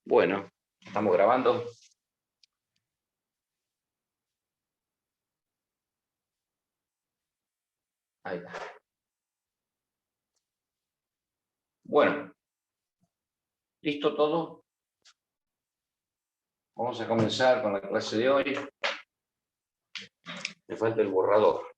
Bueno, estamos grabando. Ahí está. Bueno, ¿listo todo? Vamos a comenzar con la clase de hoy. Me falta el borrador.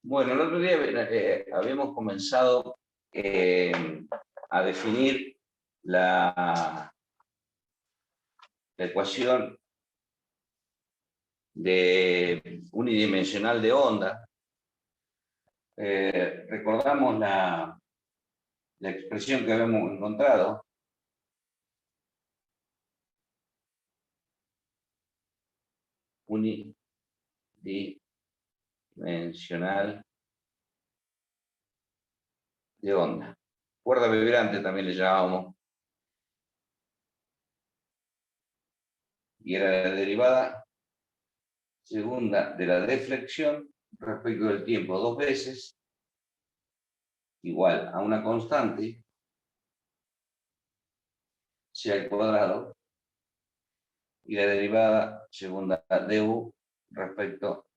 Bueno, el otro día habíamos comenzado a definir la la ecuación unidimensional de onda. Recordamos la expresión que habíamos encontrado. Unidimensional de onda. Cuerda vibrante también le llamábamos. Y era la derivada segunda de la deflexión respecto del tiempo 2 veces igual a una constante c al cuadrado y la derivada segunda de u respecto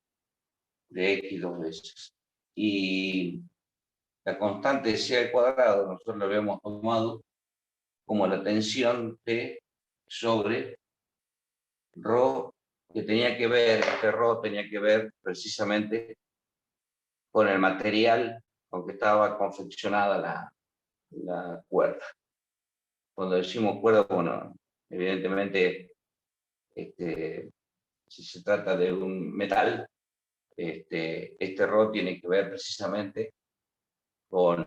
de x 2 veces. Y la constante c al cuadrado nosotros la habíamos tomado como la tensión T sobre ρ, que tenía que ver, este ρ tenía que ver precisamente con el material con que estaba confeccionada la cuerda. Cuando decimos cuerda, bueno, evidentemente, si se trata de un metal, este ρ tiene que ver precisamente con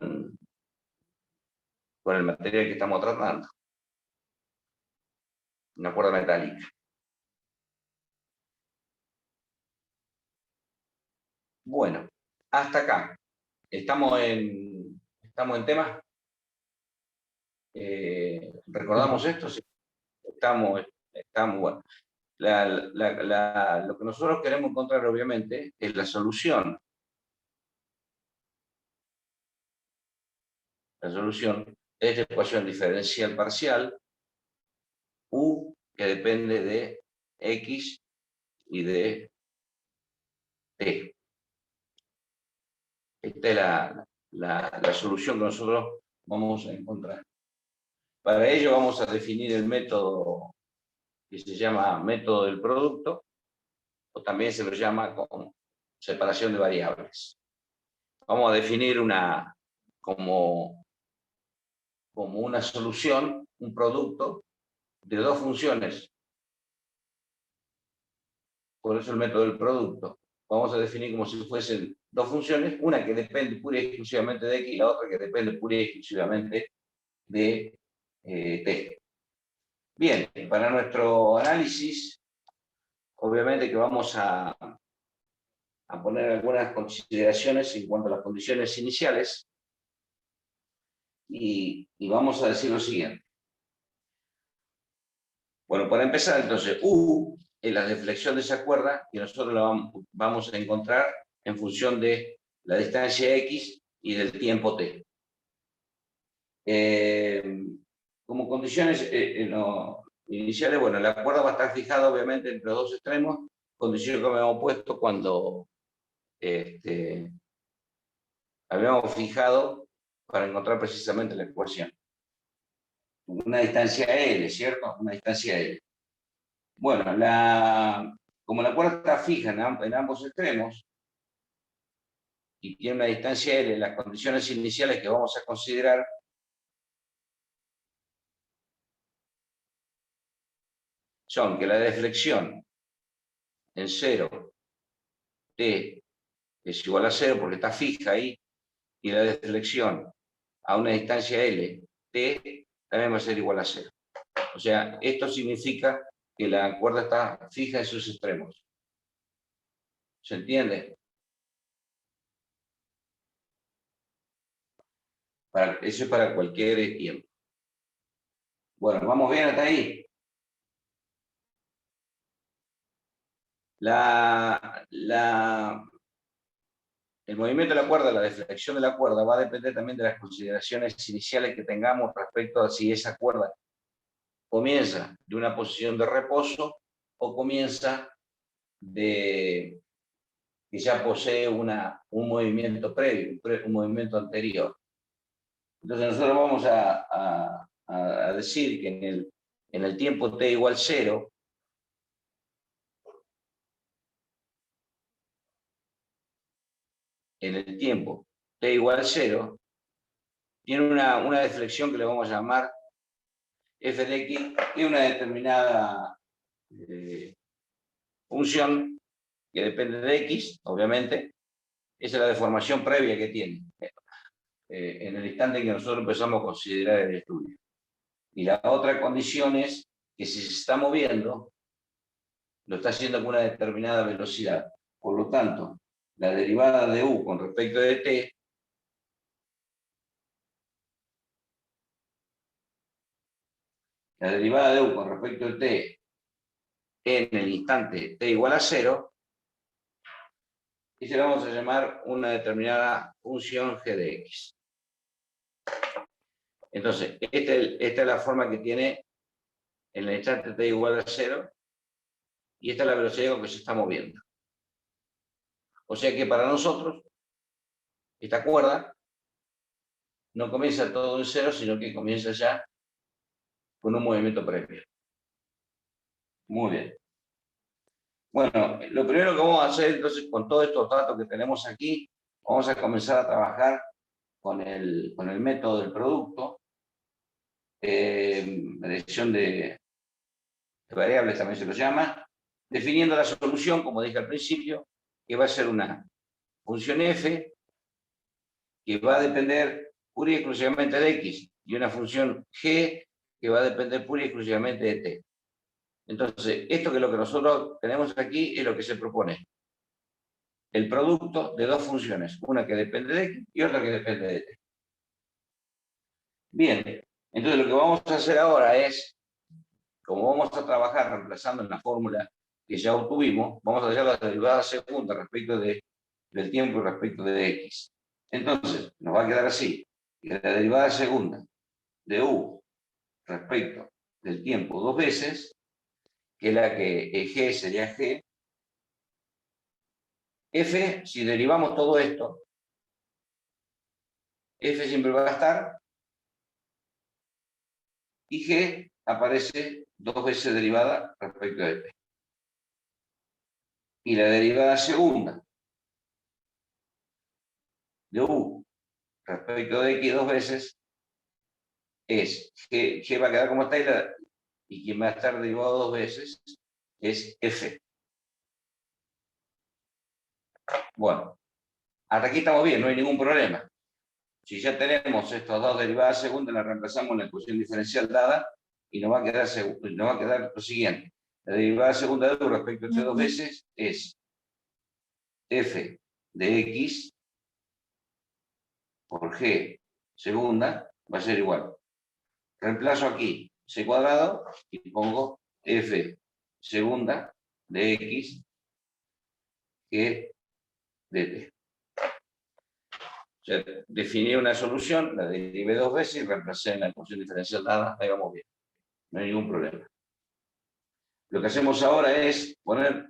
el material que estamos tratando. Una cuerda metálica. Bueno, hasta acá. ¿Estamos en tema? ¿Recordamos esto? Sí. Estamos bueno. Lo que nosotros queremos encontrar, obviamente, es la solución. La solución de esta ecuación diferencial parcial, U, que depende de X y de T. Esta es la solución que nosotros vamos a encontrar. Para ello vamos a definir el método que se llama método del producto, o también se lo llama como separación de variables. Vamos a definir como una solución, un producto de dos funciones. Por eso el método del producto. Vamos a definir como si fuesen dos funciones, una que depende pura y exclusivamente de X y la otra que depende pura y exclusivamente de T. Bien, para nuestro análisis, obviamente que vamos a poner algunas consideraciones en cuanto a las condiciones iniciales y vamos a decir lo siguiente. Bueno, para empezar, entonces, U es la deflexión de esa cuerda que nosotros la vamos a encontrar en función de la distancia X y del tiempo T. Como condiciones iniciales, bueno, la cuerda va a estar fijada obviamente entre los dos extremos, condición que me hemos puesto cuando habíamos fijado para encontrar precisamente la ecuación. Una distancia L, ¿cierto? Una distancia L. Bueno, como la cuerda está fija en ambos extremos y tiene una distancia L, las condiciones iniciales que vamos a considerar son que la deflexión en 0, T es igual a 0 porque está fija ahí, y la deflexión a una distancia L, T, también va a ser igual a 0. O sea, esto significa que la cuerda está fija en sus extremos. ¿Se entiende? Eso es para cualquier tiempo. Bueno, ¿vamos bien hasta ahí? El movimiento de la cuerda, la deflexión de la cuerda, va a depender también de las consideraciones iniciales que tengamos respecto a si esa cuerda comienza de una posición de reposo o comienza que ya posee un movimiento previo, un movimiento anterior. Entonces nosotros vamos a decir que en el tiempo t igual 0, en el tiempo t igual 0, tiene una deflexión que le vamos a llamar f de x y una determinada función que depende de x, obviamente. Esa es la deformación previa que tiene en el instante en que nosotros empezamos a considerar el estudio. Y la otra condición es que si se está moviendo, lo está haciendo con una determinada velocidad. Por lo tanto, la derivada de u con respecto de t con respecto de t en el instante t igual a 0, y se la vamos a llamar una determinada función g de x. Entonces, esta es la forma que tiene en el instante t igual a 0, y esta es la velocidad con que se está moviendo. O sea que para nosotros, esta cuerda no comienza todo en 0, sino que comienza ya con un movimiento previo. Muy bien. Bueno, lo primero que vamos a hacer entonces con todos estos datos que tenemos aquí, vamos a comenzar a trabajar con el método del producto, medición de variables también se lo llama, definiendo la solución, como dije al principio, que va a ser una función f que va a depender pura y exclusivamente de x, y una función g que va a depender pura y exclusivamente de t. Entonces, esto que es lo que nosotros tenemos aquí es lo que se propone. El producto de dos funciones, una que depende de x y otra que depende de t. Bien, entonces lo que vamos a hacer ahora es, como vamos a trabajar reemplazando en la fórmula que ya obtuvimos, vamos a hacer la derivada segunda respecto del tiempo y respecto de x. Entonces, nos va a quedar así, que la derivada segunda de u respecto del tiempo dos veces, que es la que g sería g, f, si derivamos todo esto, f siempre va a estar, y g aparece dos veces derivada respecto de t. Y la derivada segunda de u respecto de x dos veces es g va a quedar como está, y quien va a estar derivado dos veces es f. Bueno, hasta aquí estamos bien, no hay ningún problema. Si ya tenemos estas dos derivadas segundas, las reemplazamos en la ecuación diferencial dada y nos va a quedar lo siguiente. La derivada segunda de u respecto a t dos veces es f de x por g segunda va a ser igual. Reemplazo aquí c cuadrado y pongo f segunda de x g de t. O sea, definí una solución, la derivé dos veces y reemplacé en la ecuación diferencial dada, ahí vamos bien. No hay ningún problema. Lo que hacemos ahora es poner,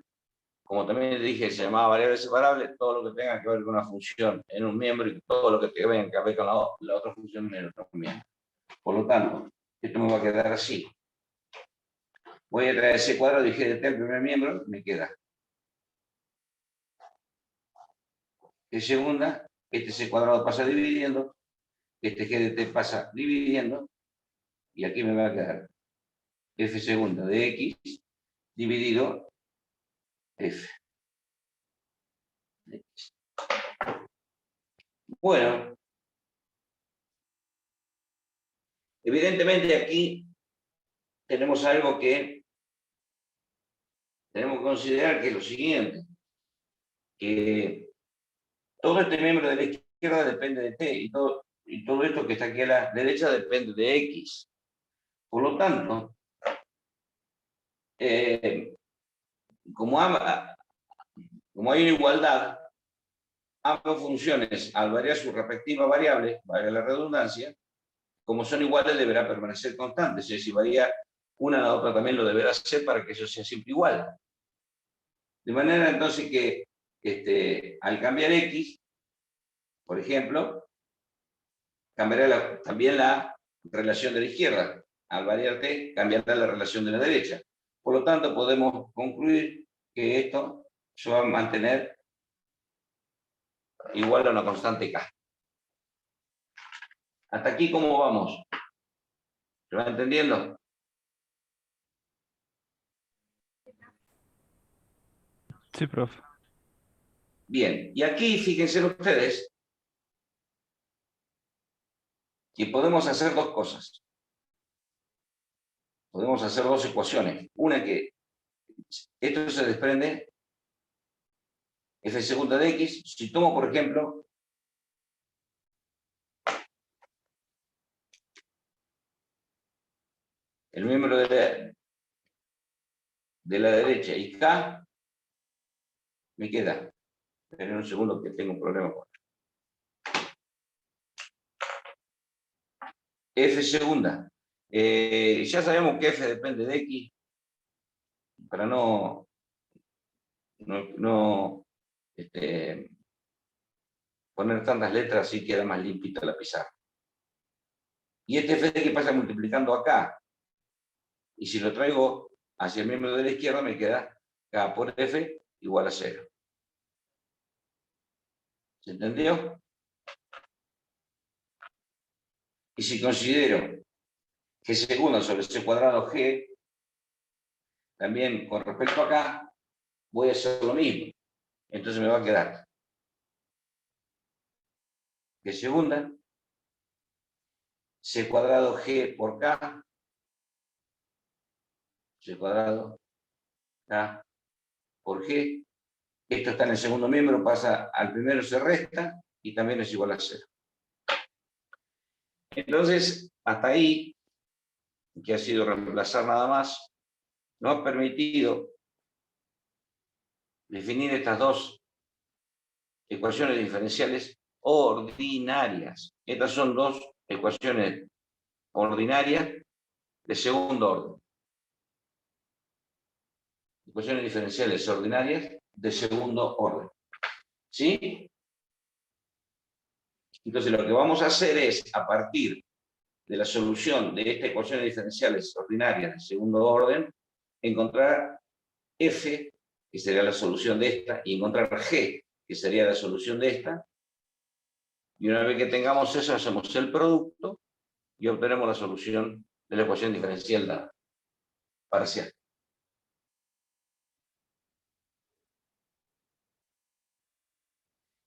como también dije, se llamaba variable separable, todo lo que tenga que ver con una función en un miembro y todo lo que tenga que ver con la otra función en el otro miembro. Por lo tanto, esto me va a quedar así. Voy a traer c cuadrado y g de t el primer miembro, me queda g segunda, este c cuadrado pasa dividiendo, este g de t pasa dividiendo, y aquí me va a quedar f segunda de x dividido f. Bueno, evidentemente aquí tenemos algo que tenemos que considerar, que es lo siguiente, que todo este miembro de la izquierda depende de t, y todo esto que está aquí a la derecha depende de x. Por lo tanto, como hay una igualdad, ambas funciones, al variar su respectiva variable, valga la redundancia, como son iguales, deberá permanecer constantes. Es decir, si varía una, la otra también lo deberá hacer para que eso sea siempre igual. De manera entonces que al cambiar x, por ejemplo, cambiará también la relación de la izquierda. Al variar t, cambiará la relación de la derecha. Por lo tanto, podemos concluir que esto se va a mantener igual a una constante k. ¿Hasta aquí cómo vamos? ¿Se va entendiendo? Sí, profe. Bien, y aquí fíjense ustedes que podemos hacer dos cosas. Podemos hacer dos ecuaciones. Una que esto se desprende f segunda de x. Si tomo, por ejemplo, el miembro de la derecha y k, me queda. Esperen un segundo que tengo un problema con f segunda. Ya sabemos que f depende de x. Para no poner tantas letras, así queda más limpita la pizarra. Y este f de x pasa multiplicando acá. Y si lo traigo hacia el miembro de la izquierda, me queda k por f igual a 0. ¿Se entendió? Y si considero que segunda sobre c cuadrado g, también con respecto a acá, voy a hacer lo mismo. Entonces me va a quedar que segunda, c cuadrado g por k, c cuadrado k por g. Esto está en el segundo miembro, pasa al primero, se resta, y también es igual a 0. Entonces, hasta ahí, que ha sido reemplazar nada más, nos ha permitido definir estas dos ecuaciones diferenciales ordinarias. Estas son dos ecuaciones ordinarias de segundo orden. Ecuaciones diferenciales ordinarias de segundo orden. ¿Sí? Entonces lo que vamos a hacer es, a partir de la solución de estas ecuaciones diferenciales ordinarias de segundo orden, encontrar f, que sería la solución de esta, y encontrar g, que sería la solución de esta. Y una vez que tengamos eso, hacemos el producto y obtenemos la solución de la ecuación diferencial parcial.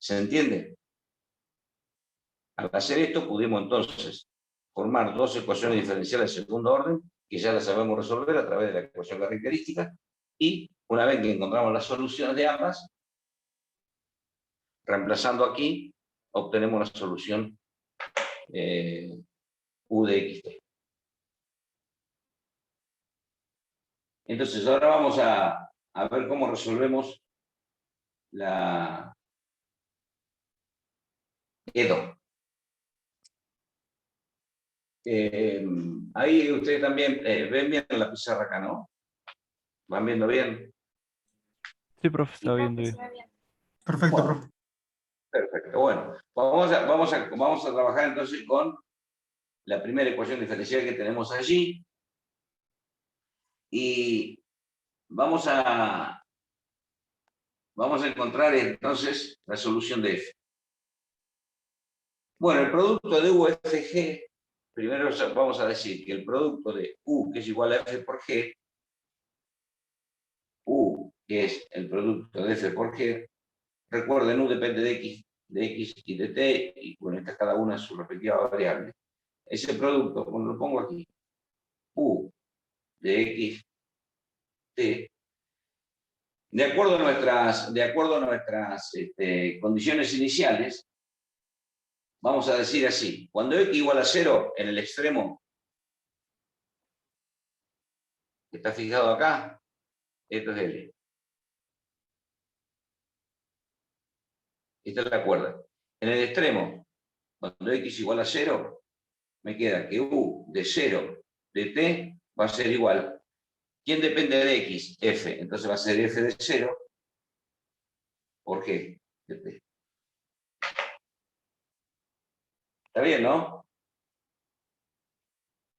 ¿Se entiende? Al hacer esto, pudimos entonces formar dos ecuaciones diferenciales de segundo orden, que ya las sabemos resolver a través de la ecuación característica, y una vez que encontramos las soluciones de ambas, reemplazando aquí, obtenemos la solución u de xt. Entonces, ahora vamos a ver cómo resolvemos la EDO. Ahí ustedes también ven bien la pizarra acá, ¿no? ¿Van viendo bien? Sí, profe, está viendo bien. Perfecto, Bueno, profe. perfecto. Bueno, vamos a trabajar entonces con la primera ecuación diferencial que tenemos allí. Y vamos a encontrar entonces la solución de f. Bueno, el producto de UFG, primero vamos a decir que el producto de U, que es igual a f por g, U, que es el producto de f por g, recuerden, U depende de x y de t, y con esta cada una su respectiva variable. Ese producto, cuando lo pongo aquí, U de x, t, de acuerdo a nuestras condiciones iniciales, vamos a decir así: cuando x igual a 0 en el extremo que está fijado acá, esto es L. Esta es la cuerda. En el extremo, cuando x igual a 0, me queda que u de 0 de t va a ser igual. ¿Quién depende de x? F. Entonces va a ser f de 0 por g de t. ¿Está bien, no?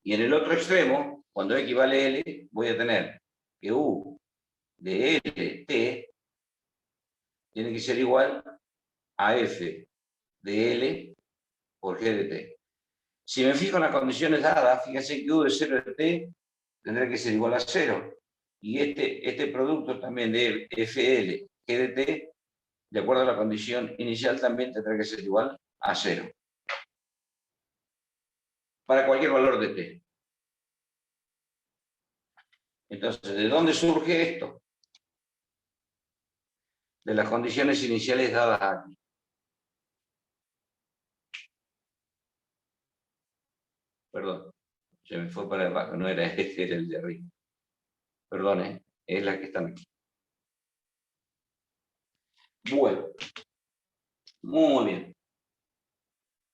Y en el otro extremo, cuando x vale L, voy a tener que u de L, t, tiene que ser igual a f de L por g de t. Si me fijo en las condiciones dadas, fíjense que u de 0 de t tendrá que ser igual a 0. Y este producto también de FL G de t, de acuerdo a la condición inicial, también tendrá que ser igual a 0. Para cualquier valor de t. Entonces, ¿de dónde surge esto? De las condiciones iniciales dadas aquí. Perdón, se me fue para abajo, no era este, era el de arriba. Perdón, es la que están aquí. Bueno, muy bien.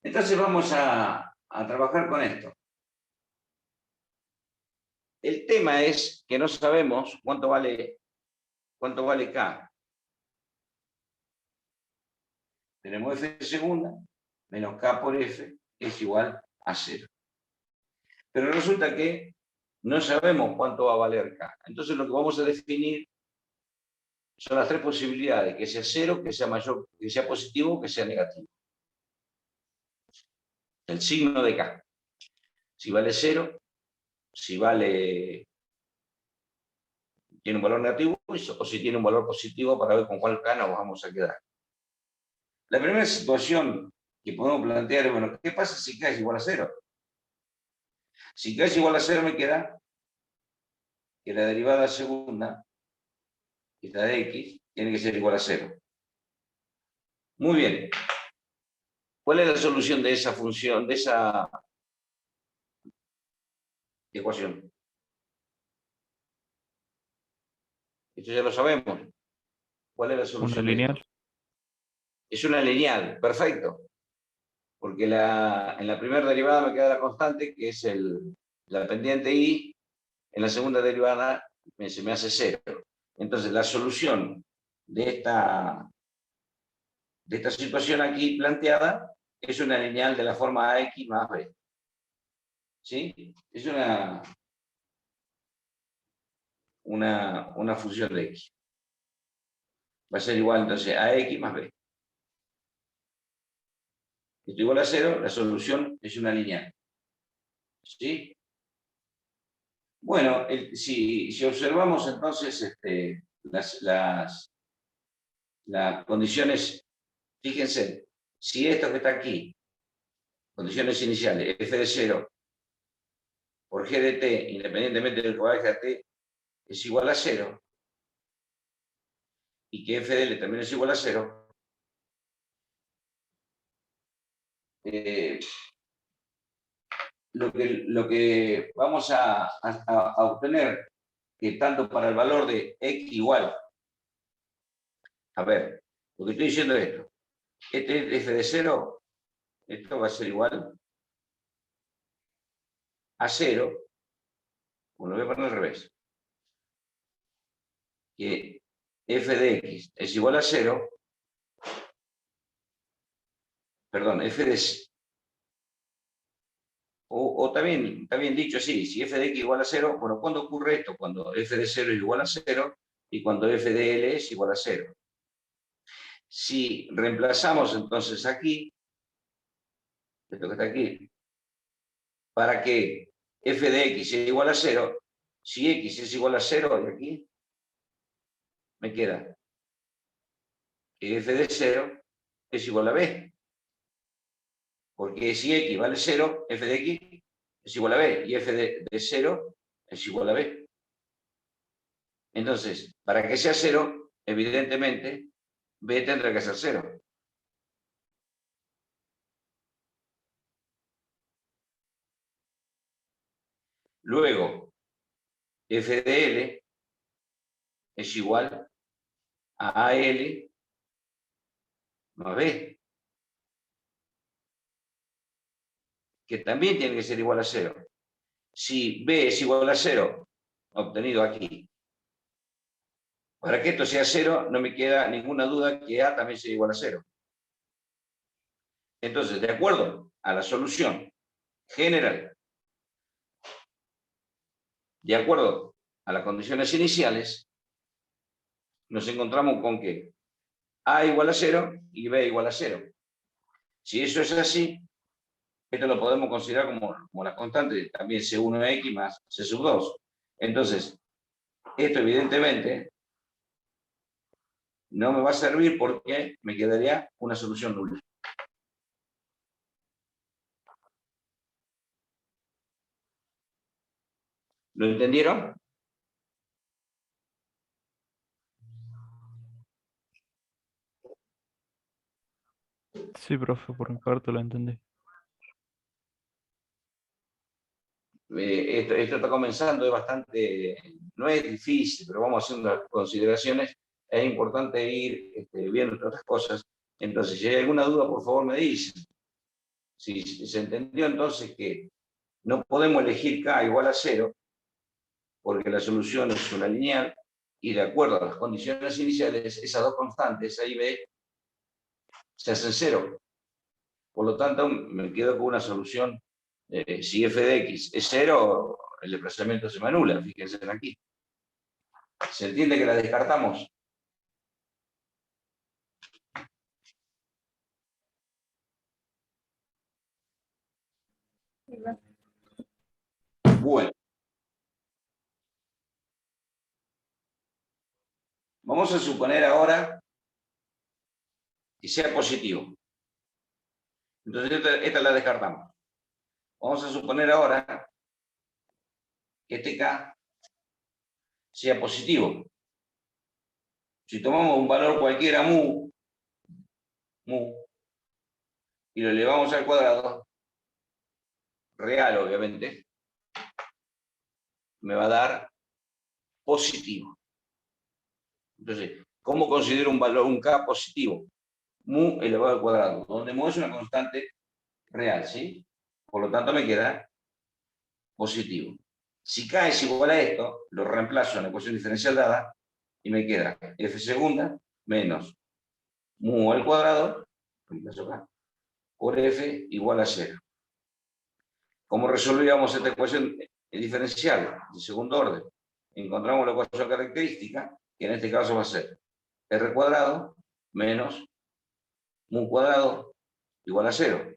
Entonces vamos a trabajar con esto. El tema es que no sabemos cuánto vale K. Tenemos F de segunda menos K por F es igual a 0. Pero resulta que no sabemos cuánto va a valer K. Entonces lo que vamos a definir son las tres posibilidades, que sea 0, que sea mayor, que sea positivo, que sea negativo. El signo de K. Si vale 0, si tiene un valor negativo o si tiene un valor positivo, para ver con cuál K nos vamos a quedar. La primera situación que podemos plantear es, bueno, ¿qué pasa si K es igual a 0? Si K es igual a 0 me queda que la derivada segunda, esta de X, tiene que ser igual a 0. Muy bien. ¿Cuál es la solución de esa función, de esa ecuación? Esto ya lo sabemos. ¿Cuál es la solución Una de lineal. esto? Es una lineal, perfecto. Porque en la primera derivada me queda la constante, que es la pendiente y, en la segunda derivada se me hace 0. Entonces, la solución de esta situación aquí planteada es una lineal de la forma AX más B. ¿Sí? Es una función de X. Va a ser igual entonces a X más B. Esto igual a 0, la solución es una lineal. ¿Sí? Bueno, si observamos entonces las condiciones, fíjense, si esto que está aquí, condiciones iniciales, f de 0 por g de t, independientemente del que valga t, es igual a 0, y que f de l también es igual a 0, lo que vamos a obtener, que tanto para el valor de x igual, a ver, lo que estoy diciendo es esto, este f de 0, esto va a ser igual a 0, bueno, lo voy a poner al revés, que f de x es igual a 0, perdón, f de... O también dicho así, si f de x igual a 0, bueno, ¿cuándo ocurre esto? Cuando f de 0 es igual a 0 y cuando f de l es igual a 0. Si reemplazamos entonces aquí, esto que está aquí, para que f de x sea igual a 0, si x es igual a 0, y aquí me queda que f de 0 es igual a b. Porque si x vale 0, f de x es igual a b, y f de 0 es igual a b. Entonces, para que sea 0, evidentemente, b tendrá que ser 0. Luego, f de l es igual a AL más b, que también tiene que ser igual a 0. Si b es igual a 0, obtenido aquí, para que esto sea 0, no me queda ninguna duda que a también sea igual a 0. Entonces, de acuerdo a la solución general, de acuerdo a las condiciones iniciales, nos encontramos con que a igual a 0 y b igual a 0. Si eso es así, esto lo podemos considerar como la constante, también C1x más C sub 2. Entonces, esto evidentemente no me va a servir porque me quedaría una solución nula. ¿Lo entendieron? Sí, profe, por mi parte lo entendí. Esto está comenzando, es bastante, no es difícil, pero vamos haciendo las consideraciones. Es importante ir viendo otras cosas. Entonces, si hay alguna duda, por favor me dicen. Si se entendió entonces que no podemos elegir K igual a 0, porque la solución es una lineal, y de acuerdo a las condiciones iniciales, esas dos constantes, A y B, se hacen 0. Por lo tanto, me quedo con una solución. Si f de x es 0, el desplazamiento se me anula, fíjense aquí. ¿Se entiende que la descartamos? Bueno. Vamos a suponer ahora que sea positivo. Entonces, esta la descartamos. Vamos a suponer ahora que este K sea positivo. Si tomamos un valor cualquiera, mu, y lo elevamos al cuadrado, real obviamente, me va a dar positivo. Entonces, ¿cómo considero un valor, un K positivo? Mu elevado al cuadrado, donde mu es una constante real, ¿sí? Por lo tanto, me queda positivo. Si K es igual a esto, lo reemplazo en la ecuación diferencial dada y me queda f segunda menos mu al cuadrado, reemplazo acá, por f igual a 0. ¿Cómo resolvíamos esta ecuación diferencial de segundo orden? Encontramos la ecuación característica, que en este caso va a ser r cuadrado menos mu cuadrado igual a 0.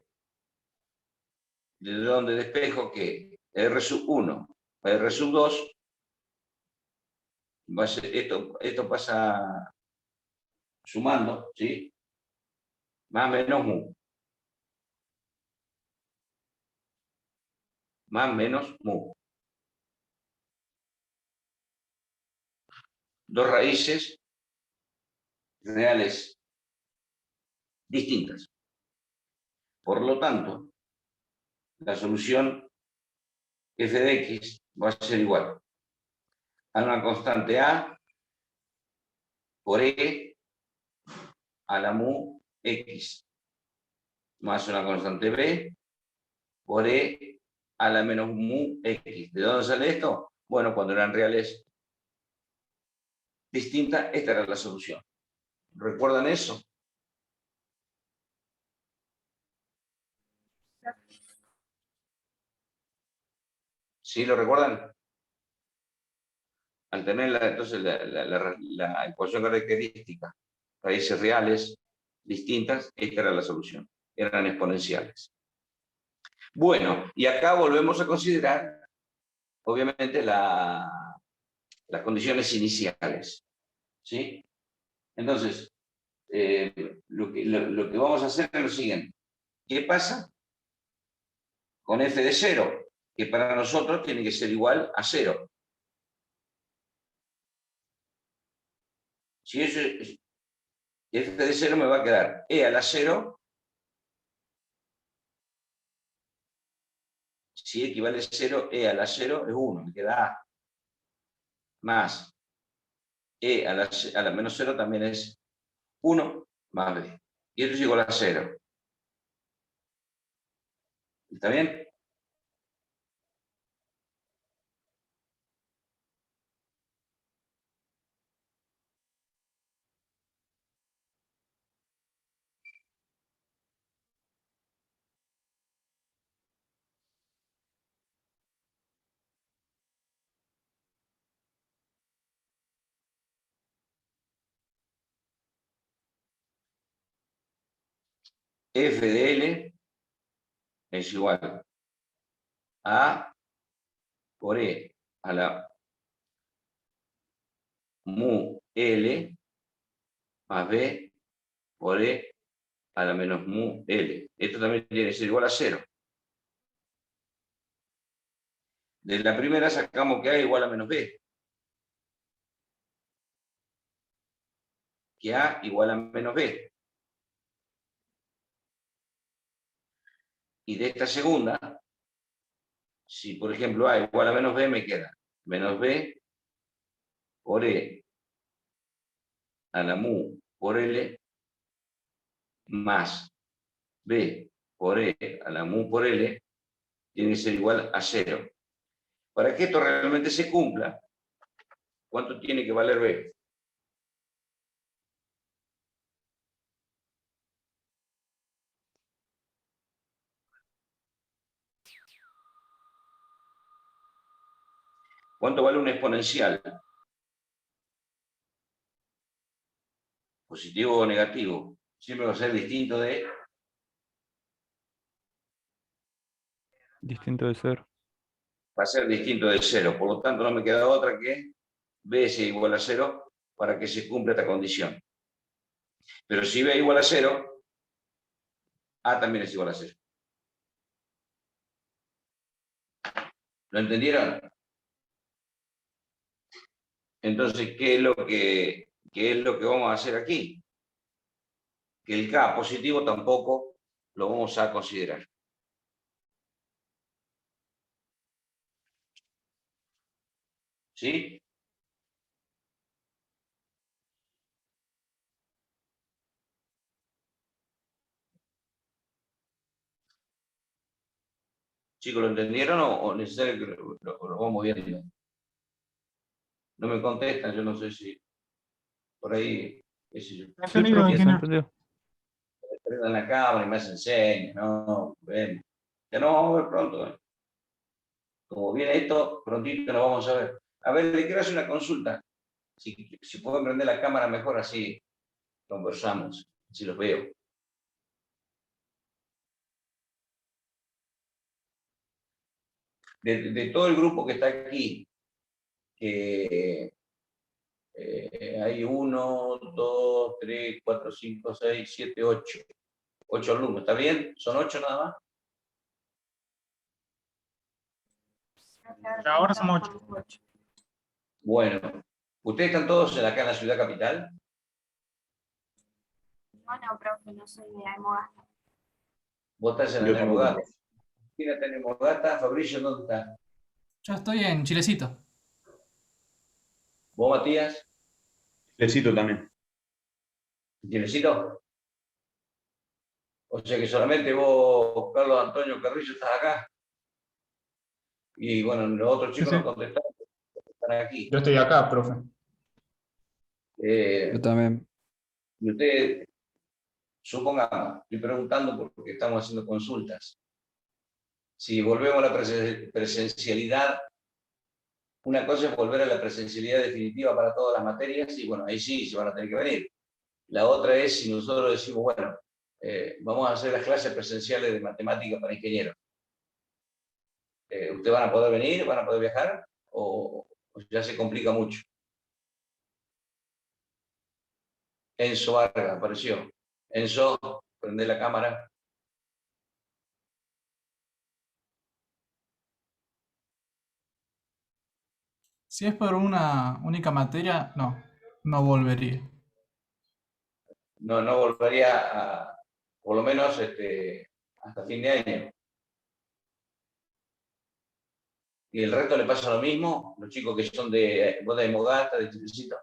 De donde despejo que r sub 1 r sub 2 va a ser, esto pasa sumando, ¿sí? Más menos mu. Más menos mu. Dos raíces reales distintas. Por lo tanto, la solución f de x va a ser igual a una constante a por e a la mu x más una constante b por e a la menos mu x. ¿De dónde sale esto? Bueno, cuando eran reales distintas, esta era la solución. ¿Recuerdan eso? ¿Sí lo recuerdan? Al tener entonces la ecuación característica, raíces reales distintas, esta era la solución. Eran exponenciales. Bueno, y acá volvemos a considerar, obviamente, las condiciones iniciales. ¿Sí? Entonces, lo que vamos a hacer es lo siguiente. ¿Qué pasa con f de 0? Que para nosotros tiene que ser igual a 0. Si eso es, f de 0 me va a quedar e a la 0. Si equivale a 0, e a la 0 es 1, me queda a. Más e a la menos 0 también es 1 más b. Y esto es igual a 0. ¿Está bien? F de L es igual a por e a la mu L más B por E a la menos mu L. Esto también tiene que ser igual a 0. De la primera sacamos que A igual a menos B. Que A igual a menos B. Y de esta segunda, si por ejemplo A igual a menos B, me queda menos B por E a la mu por L más B por E a la mu por L tiene que ser igual a 0. Para que esto realmente se cumpla, ¿cuánto tiene que valer B? ¿Cuánto vale un exponencial? ¿Positivo o negativo? Siempre va a ser distinto de... Distinto de 0. Va a ser distinto de 0. Por lo tanto, no me queda otra que B sea igual a 0 para que se cumpla esta condición. Pero si B igual a 0, A también es igual a 0. ¿Lo entendieron? Entonces, ¿qué es lo que vamos a hacer aquí? Que el K positivo tampoco lo vamos a considerar. ¿Sí? Chicos, ¿lo entendieron o necesario que lo vamos viendo? No me contestan, yo no sé si por ahí, qué sé yo. Sí, Entendido, profe, se ingeniero. entendió. Prendan la cámara y me hacen señas, no, ven. Ya no vamos a ver pronto. Como viene esto, prontito nos vamos a ver. A ver, le quiero hacer una consulta. Si pueden prender la cámara mejor, así conversamos, si los veo. De todo el grupo que está aquí, hay 1, 2, 3, 4, 5, 6, 7, 8. 8 alumnos, ¿está bien? ¿Son 8 nada más? Ahora somos 8. Bueno, ¿ustedes están todos acá en la ciudad capital? No, profe, no soy de Almogasta. ¿Vos estás en Yo la tampoco. Nemogata? ¿Quién está en Nemogata? Fabricio, ¿dónde está? Yo estoy en Chilecito. ¿Vos, Matías? Necesito también. ¿Tienesito? O sea que solamente vos, Carlos Antonio Carrillo, estás acá. Y bueno, los otros chicos Sí, sí. no contestaron, están aquí. Yo estoy acá, profe. Eh, Yo también. y ustedes, supongamos, estoy preguntando porque estamos haciendo consultas. Si volvemos a la presencialidad, una cosa es volver a la presencialidad definitiva para todas las materias, y bueno, ahí sí se van a tener que venir. La otra es si nosotros decimos, bueno, vamos a hacer las clases presenciales de matemática para ingenieros. ¿Ustedes van a poder venir? ¿Van a poder viajar? ¿O ya se complica mucho? Enzo Vargas apareció. Enzo, prende la cámara. Si es por una única materia, no volvería. No volvería a, por lo menos hasta fin de año. ¿Y el resto le pasa lo mismo? Los chicos que son de Mogata, de Chilecito.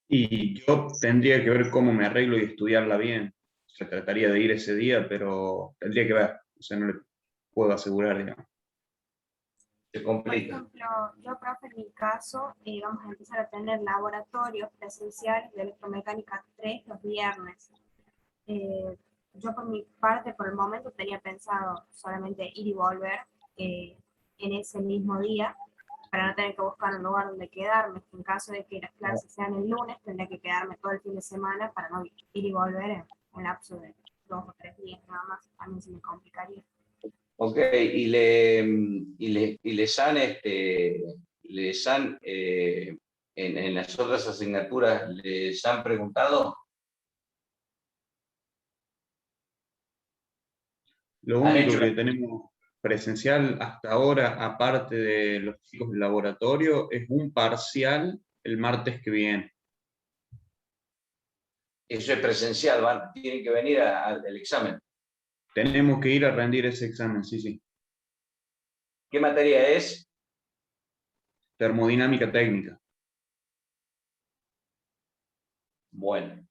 Y yo tendría que ver cómo me arreglo y estudiarla bien. Se trataría de ir ese día, pero tendría que ver. O sea, no le puedo asegurar, digamos. Se Por complica. ejemplo, yo, profe, en mi caso, vamos a empezar a tener laboratorios presenciales de electromecánica 3 los viernes. Yo por mi parte, por el momento, tenía pensado solamente ir y volver en ese mismo día, para no tener que buscar un lugar donde quedarme. En caso de que las clases sean el lunes, tendría que quedarme todo el fin de semana para no ir y volver en un lapso de 2 o 3 días nada más. También se me complicaría. Ok, les han en las otras asignaturas les han preguntado. Lo Han único hecho que tenemos presencial hasta ahora, aparte de los chicos del laboratorio, es un parcial el martes que viene. Eso es presencial, tienen que venir al examen. Tenemos que ir a rendir ese examen, sí, sí. ¿Qué materia es? Termodinámica técnica. Bueno.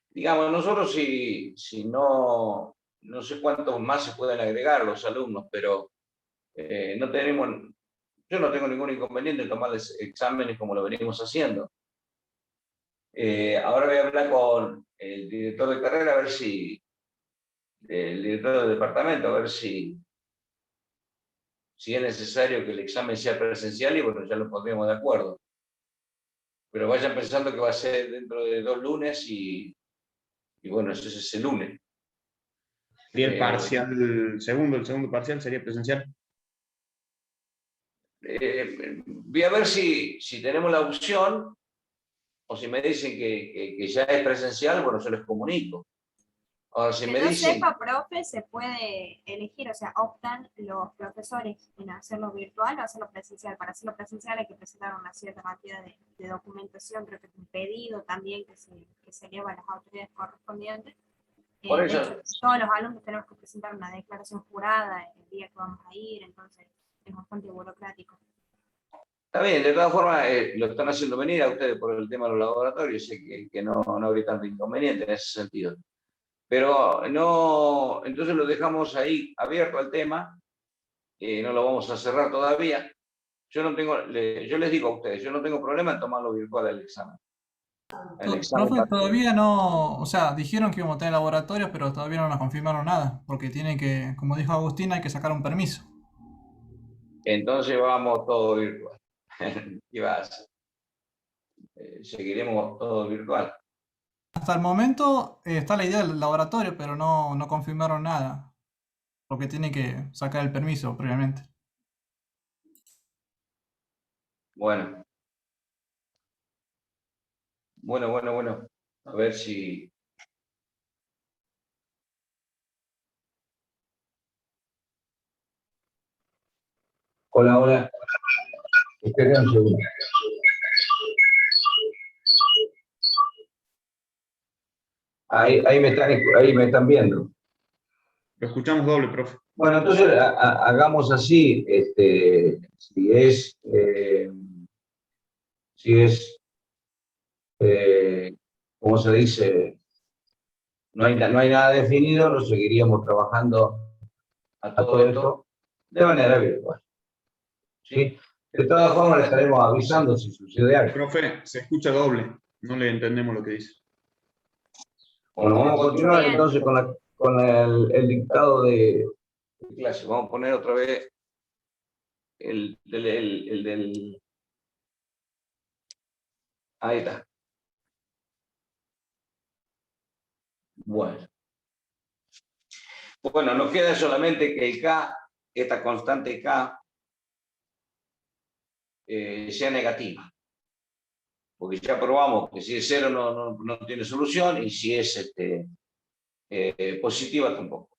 Digamos, nosotros si no sé cuántos más se pueden agregar los alumnos, pero yo no tengo ningún inconveniente en tomarles exámenes como lo venimos haciendo. Ahora voy a hablar con el director de carrera, a ver si, el director del departamento, a ver si es necesario que el examen sea presencial y bueno, ya lo pondremos de acuerdo. Pero vayan pensando que va a ser dentro de 2 lunes y bueno, ese es el lunes. Sería el parcial, el segundo parcial sería presencial. Voy a ver si tenemos la opción o si me dicen que ya es presencial, bueno, yo les comunico. Ahora, si Que me yo dicen, sepa, profe, se puede elegir, o sea, optan los profesores en hacerlo virtual o hacerlo presencial. Para hacerlo presencial hay que presentar una cierta cantidad de documentación, creo que es un pedido también que se eleva a las autoridades correspondientes. por De eso, hecho, todos los alumnos tenemos que presentar una declaración jurada el día que vamos a ir, entonces es bastante burocrático. está bien, de todas formas lo están haciendo venir a ustedes por el tema de los laboratorios, sé que no habría tanto inconveniente en ese sentido. Pero no, entonces lo dejamos ahí abierto al tema, no lo vamos a cerrar todavía. Yo les digo a ustedes, yo no tengo problema en tomarlo virtual el examen. Profe, todavía no, o sea, dijeron que íbamos a tener laboratorios, pero todavía no nos confirmaron nada, porque tiene que, como dijo Agustín, hay que sacar un permiso. Entonces vamos todo virtual. ¿Qué va a hacer? Seguiremos todo virtual. Hasta el momento está la idea del laboratorio, pero no confirmaron nada, porque tiene que sacar el permiso previamente. Bueno. Bueno. A ver si... Hola. Espera un segundo. Ahí me están viendo. Lo escuchamos doble, profe. Bueno, entonces hagamos así, si es, ¿cómo se dice? No hay nada definido, lo seguiríamos trabajando a todo esto de manera virtual. ¿Sí? De todas formas, le estaremos avisando si sucede algo. Profe, se escucha doble. No le entendemos lo que dice. Bueno, vamos a continuar entonces con el dictado de clase. Vamos a poner otra vez el del... Ahí está. Bueno, nos queda solamente que el K, esta constante K, sea negativa. Porque ya probamos que si es 0 no tiene solución y si es positiva tampoco.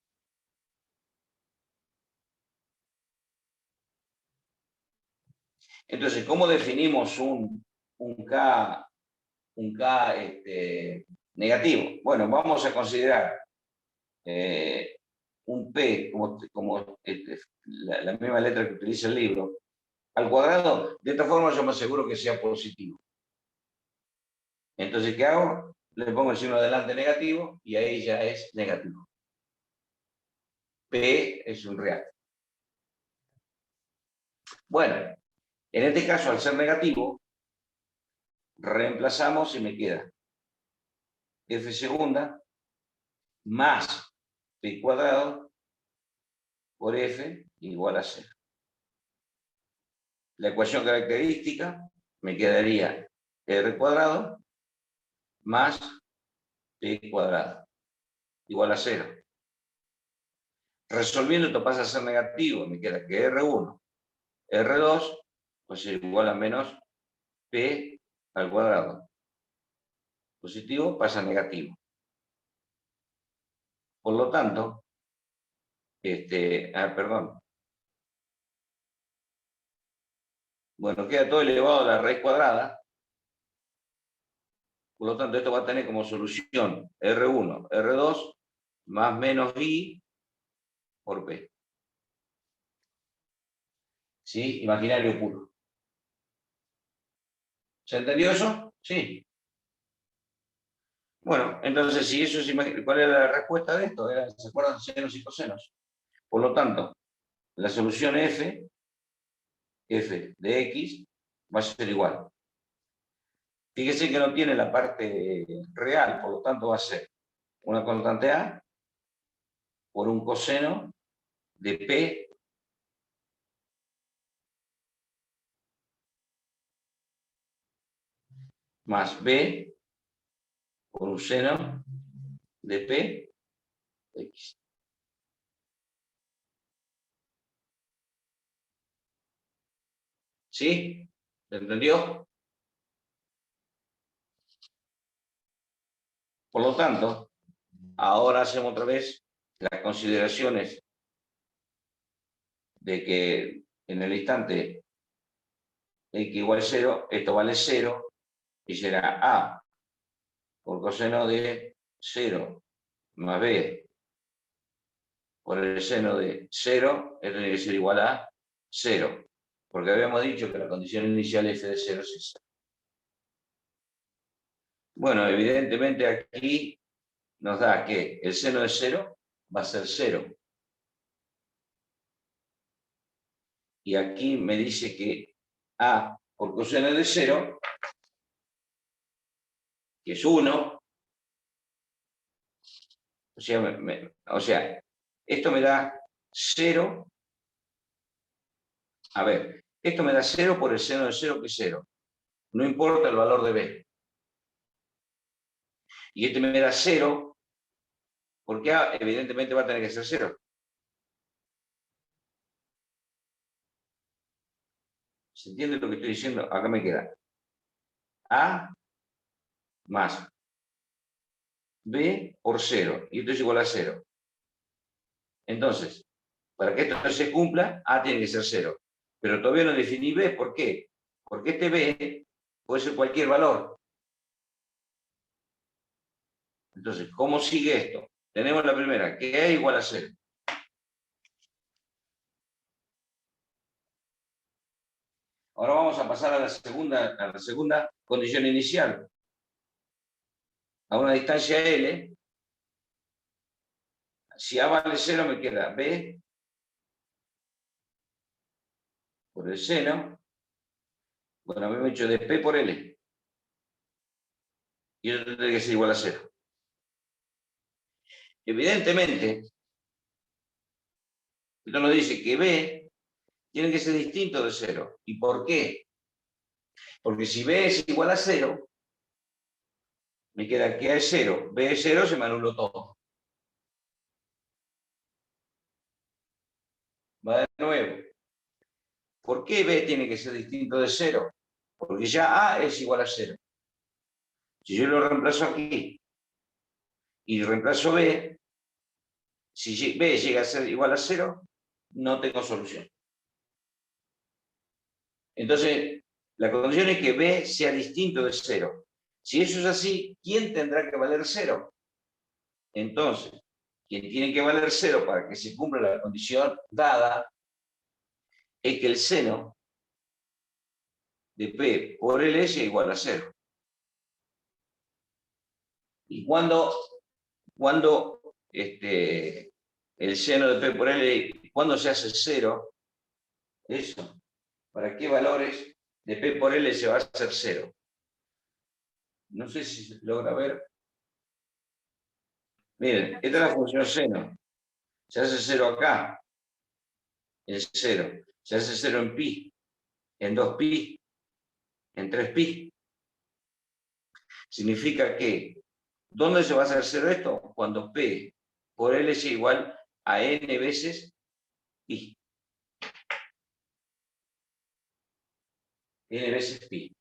Entonces, ¿cómo definimos un K negativo? Bueno, vamos a considerar un P como la misma letra que utiliza el libro, al cuadrado. De esta forma yo me aseguro que sea positivo. Entonces, ¿qué hago? Le pongo el signo adelante negativo y ahí ya es negativo. P es un real. Bueno, en este caso, al ser negativo, reemplazamos y me queda F segunda más P cuadrado por F igual a 0. La ecuación característica me quedaría R cuadrado más P cuadrado igual a 0. Resolviendo esto pasa a ser negativo, me queda que R1, R2, pues igual a menos P al cuadrado. Positivo pasa a negativo. Por lo tanto, perdón. Bueno, queda todo elevado a la raíz cuadrada. Por lo tanto, esto va a tener como solución R1, R2, más menos I por P. ¿Sí? Imaginario puro. ¿Se entendió eso? Sí. Bueno, entonces, si eso es ¿cuál era la respuesta de esto? ¿Se acuerdan? Senos y cosenos. Por lo tanto, la solución f de x, va a ser igual. Fíjese que no tiene la parte real, por lo tanto va a ser una constante a por un coseno de p más b por un seno de p x. ¿Sí? ¿Se entendió? Por lo tanto, ahora hacemos otra vez las consideraciones de que en el instante x igual 0, esto vale 0 y será a por coseno de 0 más b por el seno de 0, esto tiene que ser igual a 0, porque habíamos dicho que la condición inicial f de 0 es esa. Bueno, evidentemente aquí nos da que el seno de 0 va a ser 0. Y aquí me dice que a por coseno de 0, que es 1, o sea, esto me da 0. A ver, esto me da 0 por el seno de 0, que es 0. No importa el valor de b. Y este me da 0, porque a evidentemente va a tener que ser 0. ¿Se entiende lo que estoy diciendo? Acá me queda a más b por 0. Y esto es igual a 0. Entonces, para que esto se cumpla, a tiene que ser 0. Pero todavía no definí b. ¿Por qué? Porque este b puede ser cualquier valor. Entonces, ¿cómo sigue esto? Tenemos la primera, que a igual a 0. Ahora vamos a pasar a la segunda condición inicial. A una distancia L, si A vale 0, me queda B por el seno. Bueno, a mí me he hecho de P por L. Y eso tiene que ser igual a 0. Evidentemente, esto nos dice que B tiene que ser distinto de 0. ¿Y por qué? Porque si B es igual a 0, me queda que A es 0, B es 0, se me anuló todo. Va de nuevo. ¿Por qué B tiene que ser distinto de 0? Porque ya A es igual a 0. Si yo lo reemplazo aquí y reemplazo B, si B llega a ser igual a 0, no tengo solución. Entonces, la condición es que B sea distinto de 0. Si eso es así, ¿quién tendrá que valer 0? Entonces, quien tiene que valer 0 para que se cumpla la condición dada es que el seno de P por L sea igual a 0. Y cuando el seno de P por L, cuando se hace 0, eso, ¿para qué valores de P por L se va a hacer 0? No sé si se logra ver. Miren, esta es la función seno. Se hace 0 acá, es 0. Se hace 0 en pi, en 2pi, en 3pi. Significa que, ¿dónde se va a hacer 0 esto? Cuando P por L es igual a n veces pi. N veces pi.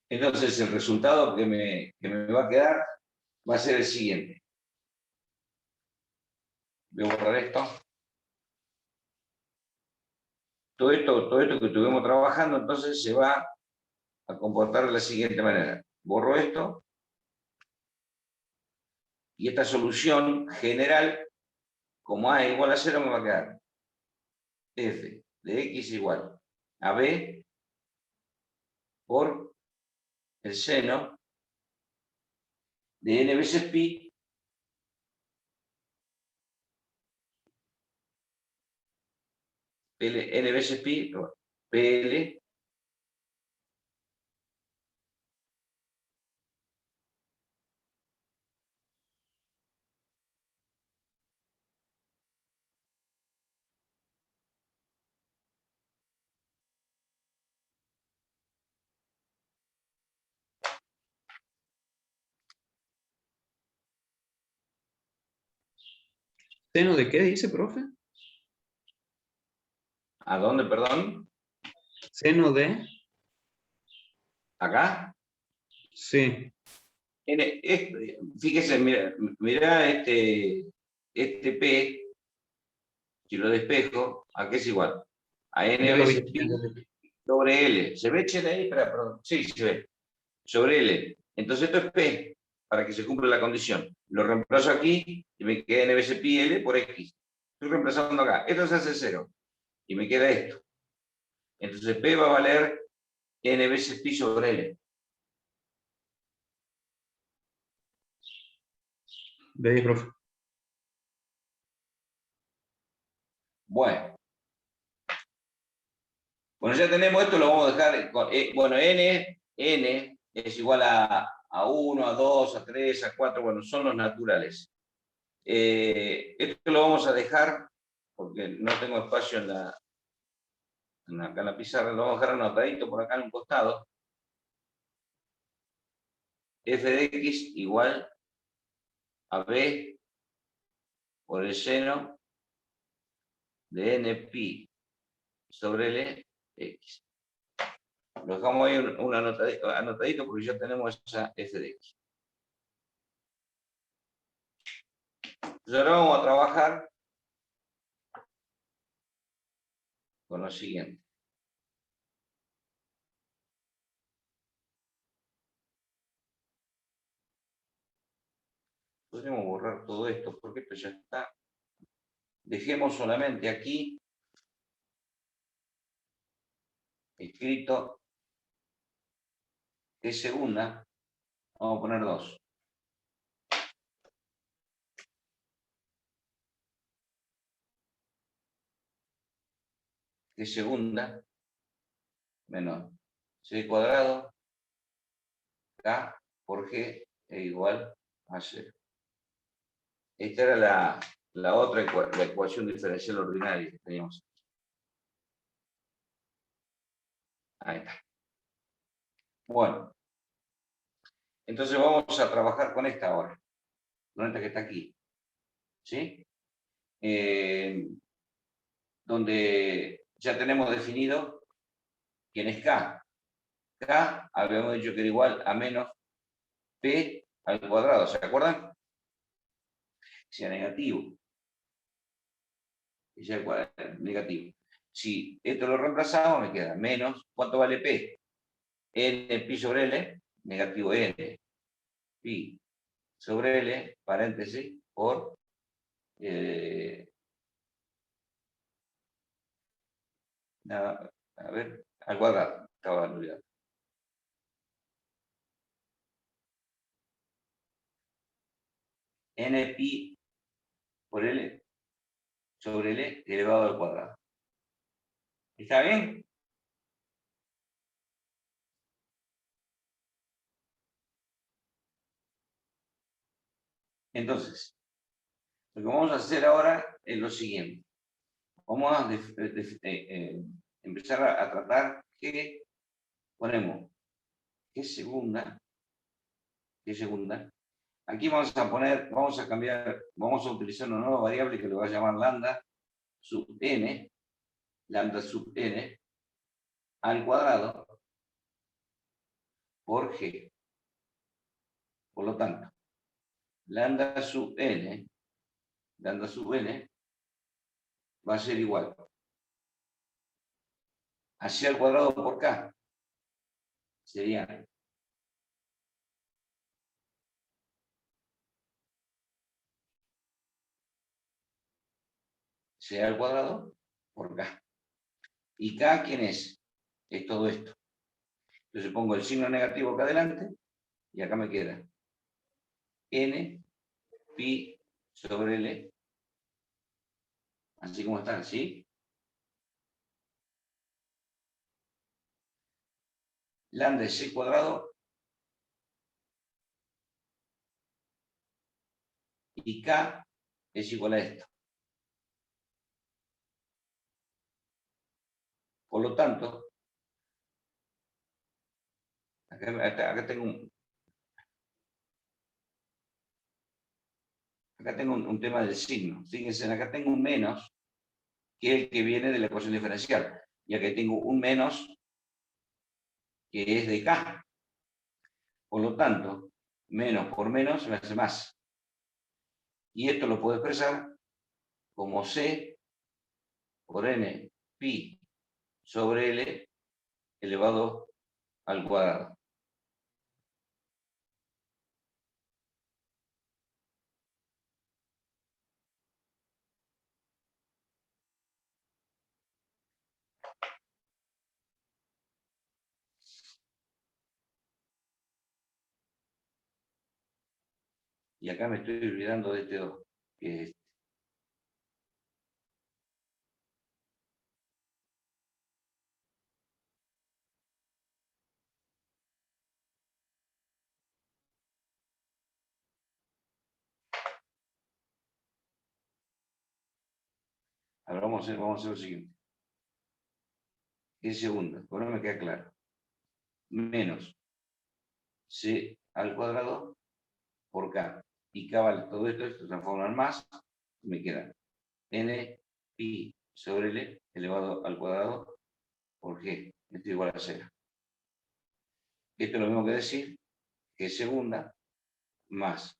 Entonces el resultado que me va a quedar va a ser el siguiente. Voy a borrar esto. Todo esto que estuvimos trabajando, entonces se va a comportar de la siguiente manera. Borro esto. Y esta solución general, como A igual a 0, me va a quedar f de x igual a b por el seno de n veces pi n veces pi, PL ¿Seno de qué dice, profe? ¿A dónde, perdón? ¿Seno de? ¿Acá? Sí. Fíjese, mira este P, si lo despejo, ¿a qué es igual? A n Ya lo veces vi. pi sobre L. ¿Se ve, Chele, ahí? Espera, perdón. Sí, se ve. Sobre L. Entonces esto es P, para que se cumpla la condición. Lo reemplazo aquí y me queda n veces pi L por X. Estoy reemplazando acá. Esto se hace 0. Y me queda esto. Entonces P va a valer n veces pi sobre L. De ahí, profe. Bueno, ya tenemos esto, lo vamos a dejar con, bueno, n es igual a 1, a 2, a 3, a 4, bueno, son los naturales. Esto lo vamos a dejar, porque no tengo espacio acá en la pizarra, lo vamos a dejar anotadito por acá en un costado. F de x igual a b por el seno de n pi sobre L x. Lo dejamos ahí un anotadito porque ya tenemos esa f de x. Entonces ahora vamos a trabajar con lo siguiente. Podríamos borrar todo esto porque esto ya está. Dejemos solamente aquí escrito que segunda, vamos a poner 2. Que segunda menos c cuadrado k por g es igual a 0. Esta era la otra la ecuación diferencial ordinaria que teníamos. Ahí está. Bueno, entonces vamos a trabajar con esta ahora, con esta que está aquí. ¿Sí? Donde ya tenemos definido quién es K. K habíamos dicho que era igual a menos P al cuadrado, ¿se acuerdan? Sea negativo. Que sea negativo. Si esto lo reemplazamos, me queda menos, ¿cuánto vale P? N pi sobre L, negativo N. Pi sobre L, paréntesis, por nada, a ver, al cuadrado, estaba olvidado. N pi por L sobre L elevado al cuadrado. ¿Está bien? Entonces, lo que vamos a hacer ahora es lo siguiente. Vamos a empezar a tratar que ponemos que segunda. Aquí vamos a poner, vamos a cambiar, vamos a utilizar una nueva variable que le voy a llamar lambda sub n al cuadrado por G. Por lo tanto, lambda sub n va a ser igual a C al cuadrado por K. Sería C al cuadrado por K. ¿Y K quién es? Es todo esto. Entonces pongo el signo negativo acá adelante y acá me queda N pi sobre L. Así como está, ¿sí? Lambda es C cuadrado y K es igual a esto. Por lo tanto, acá tengo un tema del signo. Fíjense, acá tengo un menos, que es el que viene de la ecuación diferencial. Y acá tengo un menos, que es de K. Por lo tanto, menos por menos me hace más. Y esto lo puedo expresar como C por N pi sobre L elevado al cuadrado. Y acá me estoy olvidando de este 2, que es este. Ahora vamos a hacer lo siguiente. Es segunda, por no me queda claro. Menos C al cuadrado por K. Y K vale todo esto se transforma en más, y me queda N pi sobre L elevado al cuadrado por G. Esto es igual a 0. Esto es lo mismo que decir que es segunda más.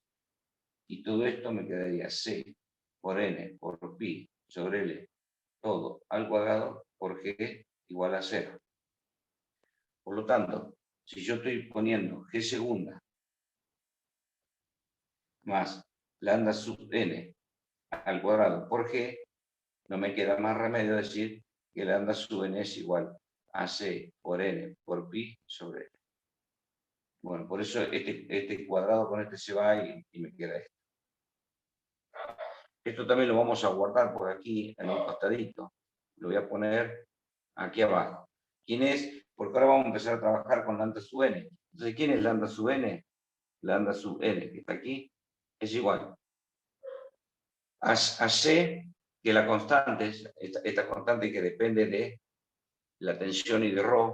Y todo esto me quedaría C por N por pi sobre L todo al cuadrado por G igual a 0. Por lo tanto, si yo estoy poniendo G segunda más lambda sub n al cuadrado por G, no me queda más remedio decir que lambda sub n es igual a C por N por pi sobre L. Bueno, por eso este cuadrado con este se va y me queda esto. Esto también lo vamos a guardar por aquí en un costadito. Lo voy a poner aquí abajo. ¿Quién es? Porque ahora vamos a empezar a trabajar con lambda sub n. Entonces, ¿quién es lambda sub n? Lambda sub n, que está aquí, es igual a C, que la constante, esta constante que depende de la tensión y de ρ,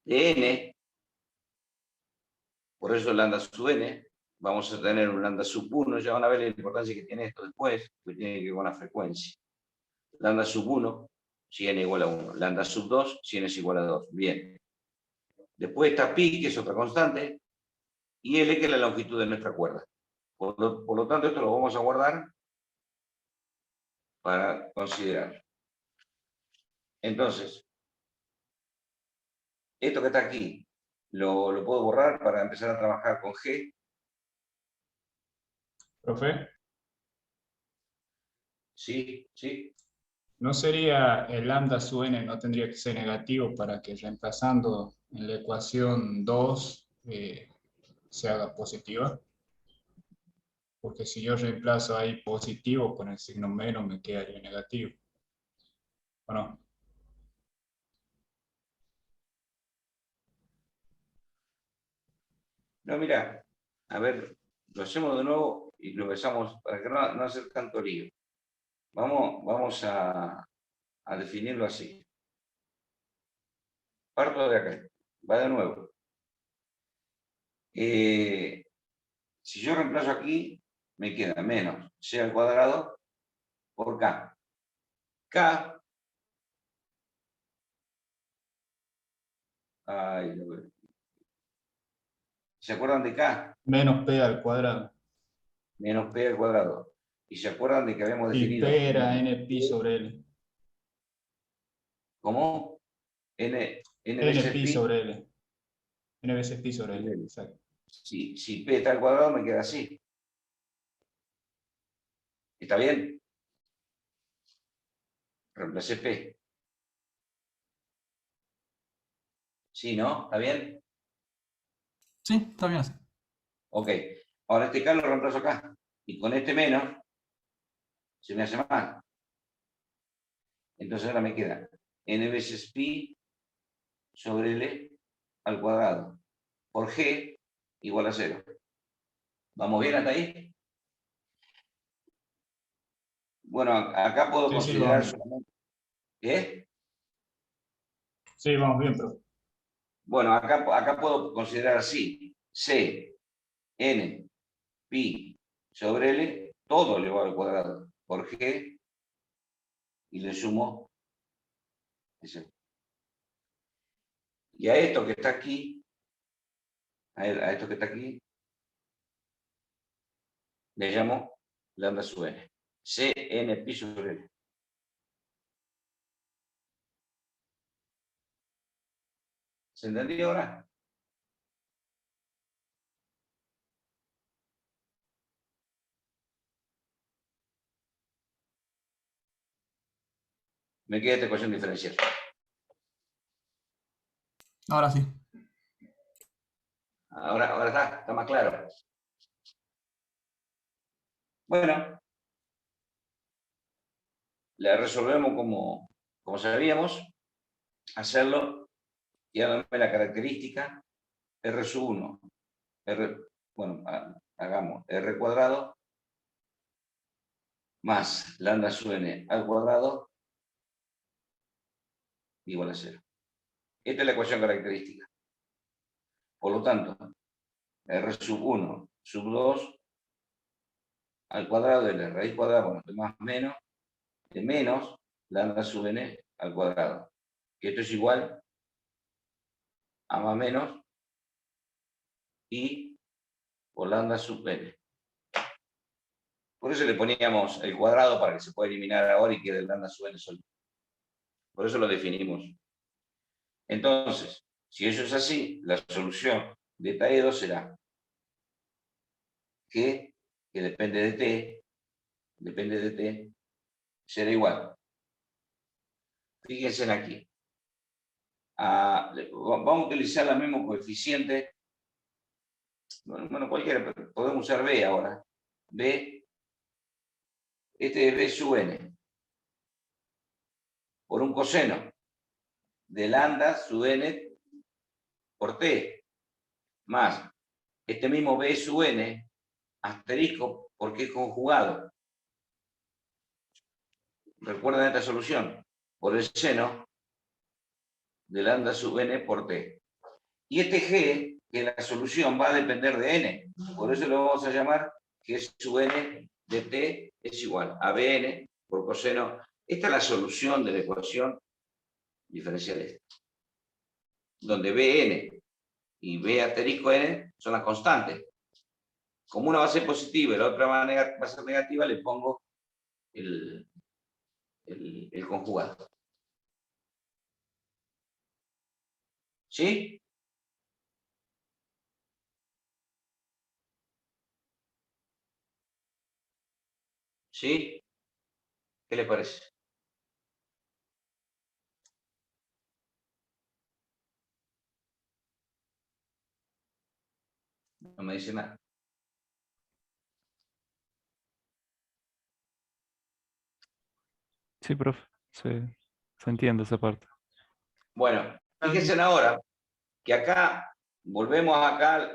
de n, por eso lambda sub n, vamos a tener un lambda sub 1, ya van a ver la importancia que tiene esto después, que tiene que ver con la frecuencia. Lambda sub 1, si n igual a 1. Lambda sub 2, si n es igual a 2. Bien. Después está pi, que es otra constante, y L, que es la longitud de nuestra cuerda. Por lo tanto, esto lo vamos a guardar para considerar. Entonces, esto que está aquí, lo puedo borrar para empezar a trabajar con G. Profe, Sí, sí. ¿no sería el lambda sub n, no tendría que ser negativo para que reemplazando en la ecuación 2 se haga positiva? Porque si yo reemplazo ahí positivo con el signo menos, me quedaría negativo. ¿O no? No, mira, a ver, lo hacemos de nuevo y lo empezamos para que no hacer tanto lío. Vamos a definirlo así. Parto de acá, va de nuevo. Si yo reemplazo aquí, me queda menos C al cuadrado por K. K, ay, ¿Se acuerdan de K? Menos P al cuadrado. Menos P al cuadrado. ¿Y se acuerdan de que habíamos Y definido? P era NP sobre L. ¿Cómo? N veces NP pi. sobre L. N veces pi sobre L, exacto. Si P está al cuadrado, me queda así. ¿Está bien? Reemplacé P. ¿Sí, no? ¿Está bien? Sí, está bien así. Ok. Ahora este K lo reemplazo acá. Y con este menos, se me hace mal. Entonces ahora me queda N veces pi sobre L al cuadrado por G igual a 0. ¿Vamos bien hasta ahí? Bueno, acá puedo Sí, considerar vamos. solamente... ¿Qué? Sí, vamos bien, profe. Bueno, acá puedo considerar así. C, N, pi sobre L, todo elevado al cuadrado por G y le sumo ese. Y a esto que está aquí, a esto que está aquí, le llamo lambda sub n. C, N, pi sobre L. ¿Se entendió ahora? Me queda esta ecuación diferencial. Ahora sí. Ahora está más claro. Bueno, la resolvemos como sabíamos hacerlo y ahora la característica R sub 1. Bueno, hagamos R cuadrado más lambda sub n al cuadrado igual a 0. Esta es la ecuación característica. Por lo tanto, R sub 1 sub 2 al cuadrado de la raíz cuadrada, bueno, de más menos, de menos lambda sub n al cuadrado. Que esto es igual a más menos y por lambda sub n. Por eso le poníamos el cuadrado para que se pueda eliminar ahora y quede el lambda sub n solo. Por eso lo definimos. Entonces, si eso es así, la solución de eta-E2 será que depende de t, será igual. Fíjense en aquí. Vamos a utilizar el mismo coeficiente. Bueno, cualquiera, pero podemos usar B ahora. B, este es B sub n. Por un coseno de lambda sub n por t. Más este mismo B sub n asterisco porque es conjugado. Recuerden esta solución. Por el seno de lambda sub n por t. Y este g, que la solución va a depender de n. Por eso lo vamos a llamar que sub n de t es igual a bn por coseno. Esta es la solución de la ecuación diferencial esta. Donde bn y b asterisco n son las constantes. Como una va a ser positiva y la otra va a ser negativa, le pongo el conjugado. ¿Sí? ¿Sí? ¿Qué le parece? No me dice nada. Sí, profe. Se entiende esa parte. Bueno, fíjense ahora que acá, volvemos acá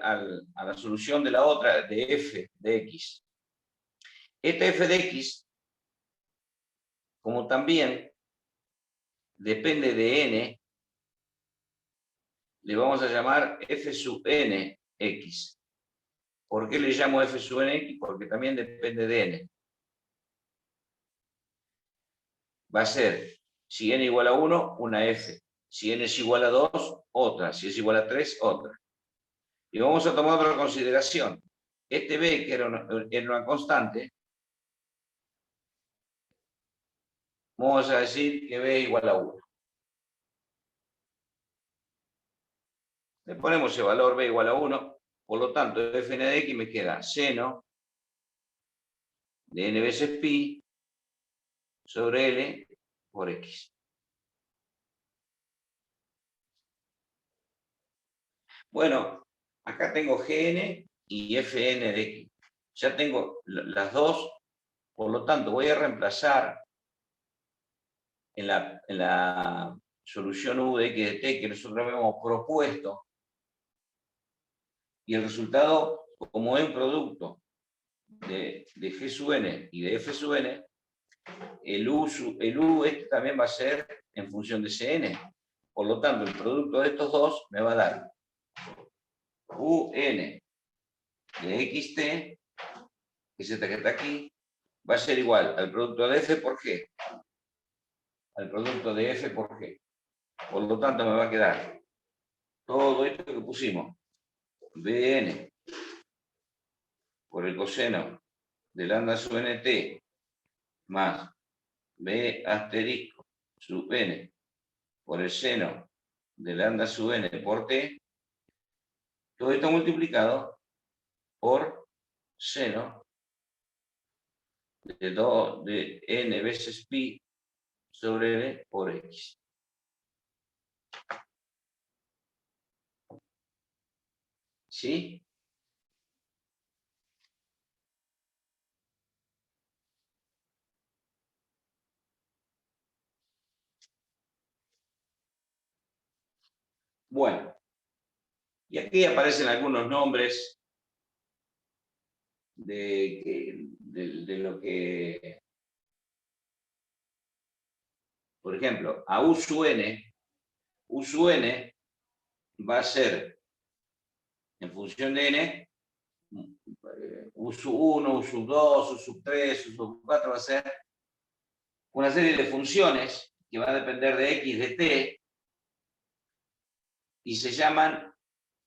a la solución de la otra, de f de x. Esta f de x, como también depende de n, le vamos a llamar f sub n x. ¿Por qué le llamo f sub n x? Porque también depende de n. Va a ser, si n igual a 1, una f. Si n es igual a 2, otra. Si es igual a 3, otra. Y vamos a tomar otra consideración. Este B, que era una constante, vamos a decir que B es igual a 1. Le ponemos el valor B igual a 1, por lo tanto, fn de x me queda seno de n veces pi sobre L por X. Bueno, acá tengo Gn y Fn de X. Ya tengo las dos, por lo tanto voy a reemplazar en la solución U de X de T que nosotros habíamos propuesto, y el resultado, como es un producto de G sub n y de F sub n, el U este también va a ser en función de Cn. Por lo tanto, el producto de estos dos me va a dar Un de xt, que es esta que está aquí, va a ser igual al producto de F por G. Al producto de F por G. Por lo tanto, me va a quedar todo esto que pusimos. Bn por el coseno de lambda sub nt más b asterisco sub n por el seno de lambda sub n por t, todo esto multiplicado por seno de n veces pi sobre n por x. ¿Sí? Bueno, y aquí aparecen algunos nombres de lo que, por ejemplo, a U sub n va a ser, en función de n, U sub 1, U sub 2, U sub 3, U sub 4, va a ser una serie de funciones que va a depender de x, de t, y se llaman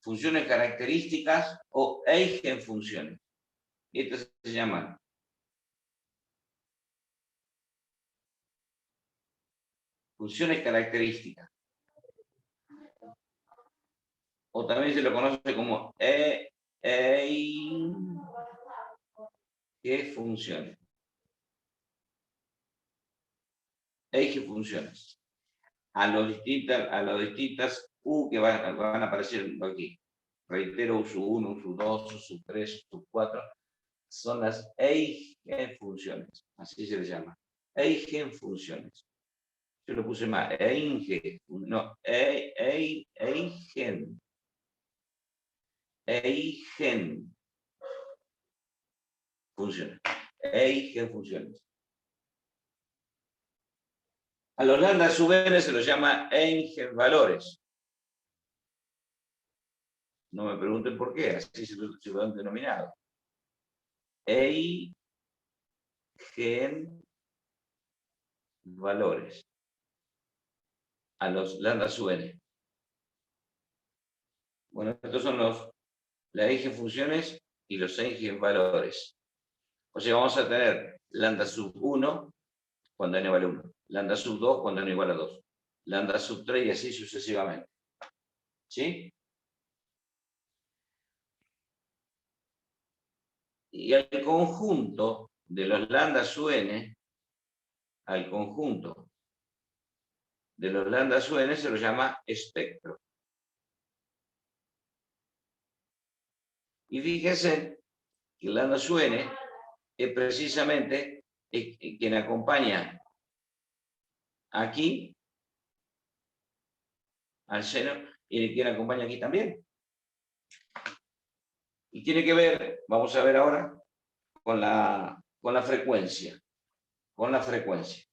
funciones características o eigenfunciones. Estas se llaman funciones características. O también se lo conoce como eigenfunciones. Eigenfunciones. A las distintas U que van a aparecer aquí. Reitero, U sub 1, U sub 2, U sub 3, U sub 4. Son las eigenfunciones. Así se les llama. Eigenfunciones. Yo lo puse más. Eigen. Eigen. Funciones. Eigenfunciones. A los lambda sub n se los llama eigenvalores. No me pregunten por qué, así se lo han denominado. Eigenvalores. A los lambda sub n. Bueno, estos son las eigenfunciones y los eigenvalores. O sea, vamos a tener lambda sub 1 cuando n vale 1. Lambda sub 2 cuando n igual a 2. Lambda sub 3 y así sucesivamente. ¿Sí? Y al conjunto de los lambda sub n, al conjunto de los lambda sub n se lo llama espectro. Y fíjense que el lambda sub n es precisamente quien acompaña aquí al seno y quien acompaña aquí también. Y tiene que ver, vamos a ver ahora, con la frecuencia. Con la frecuencia.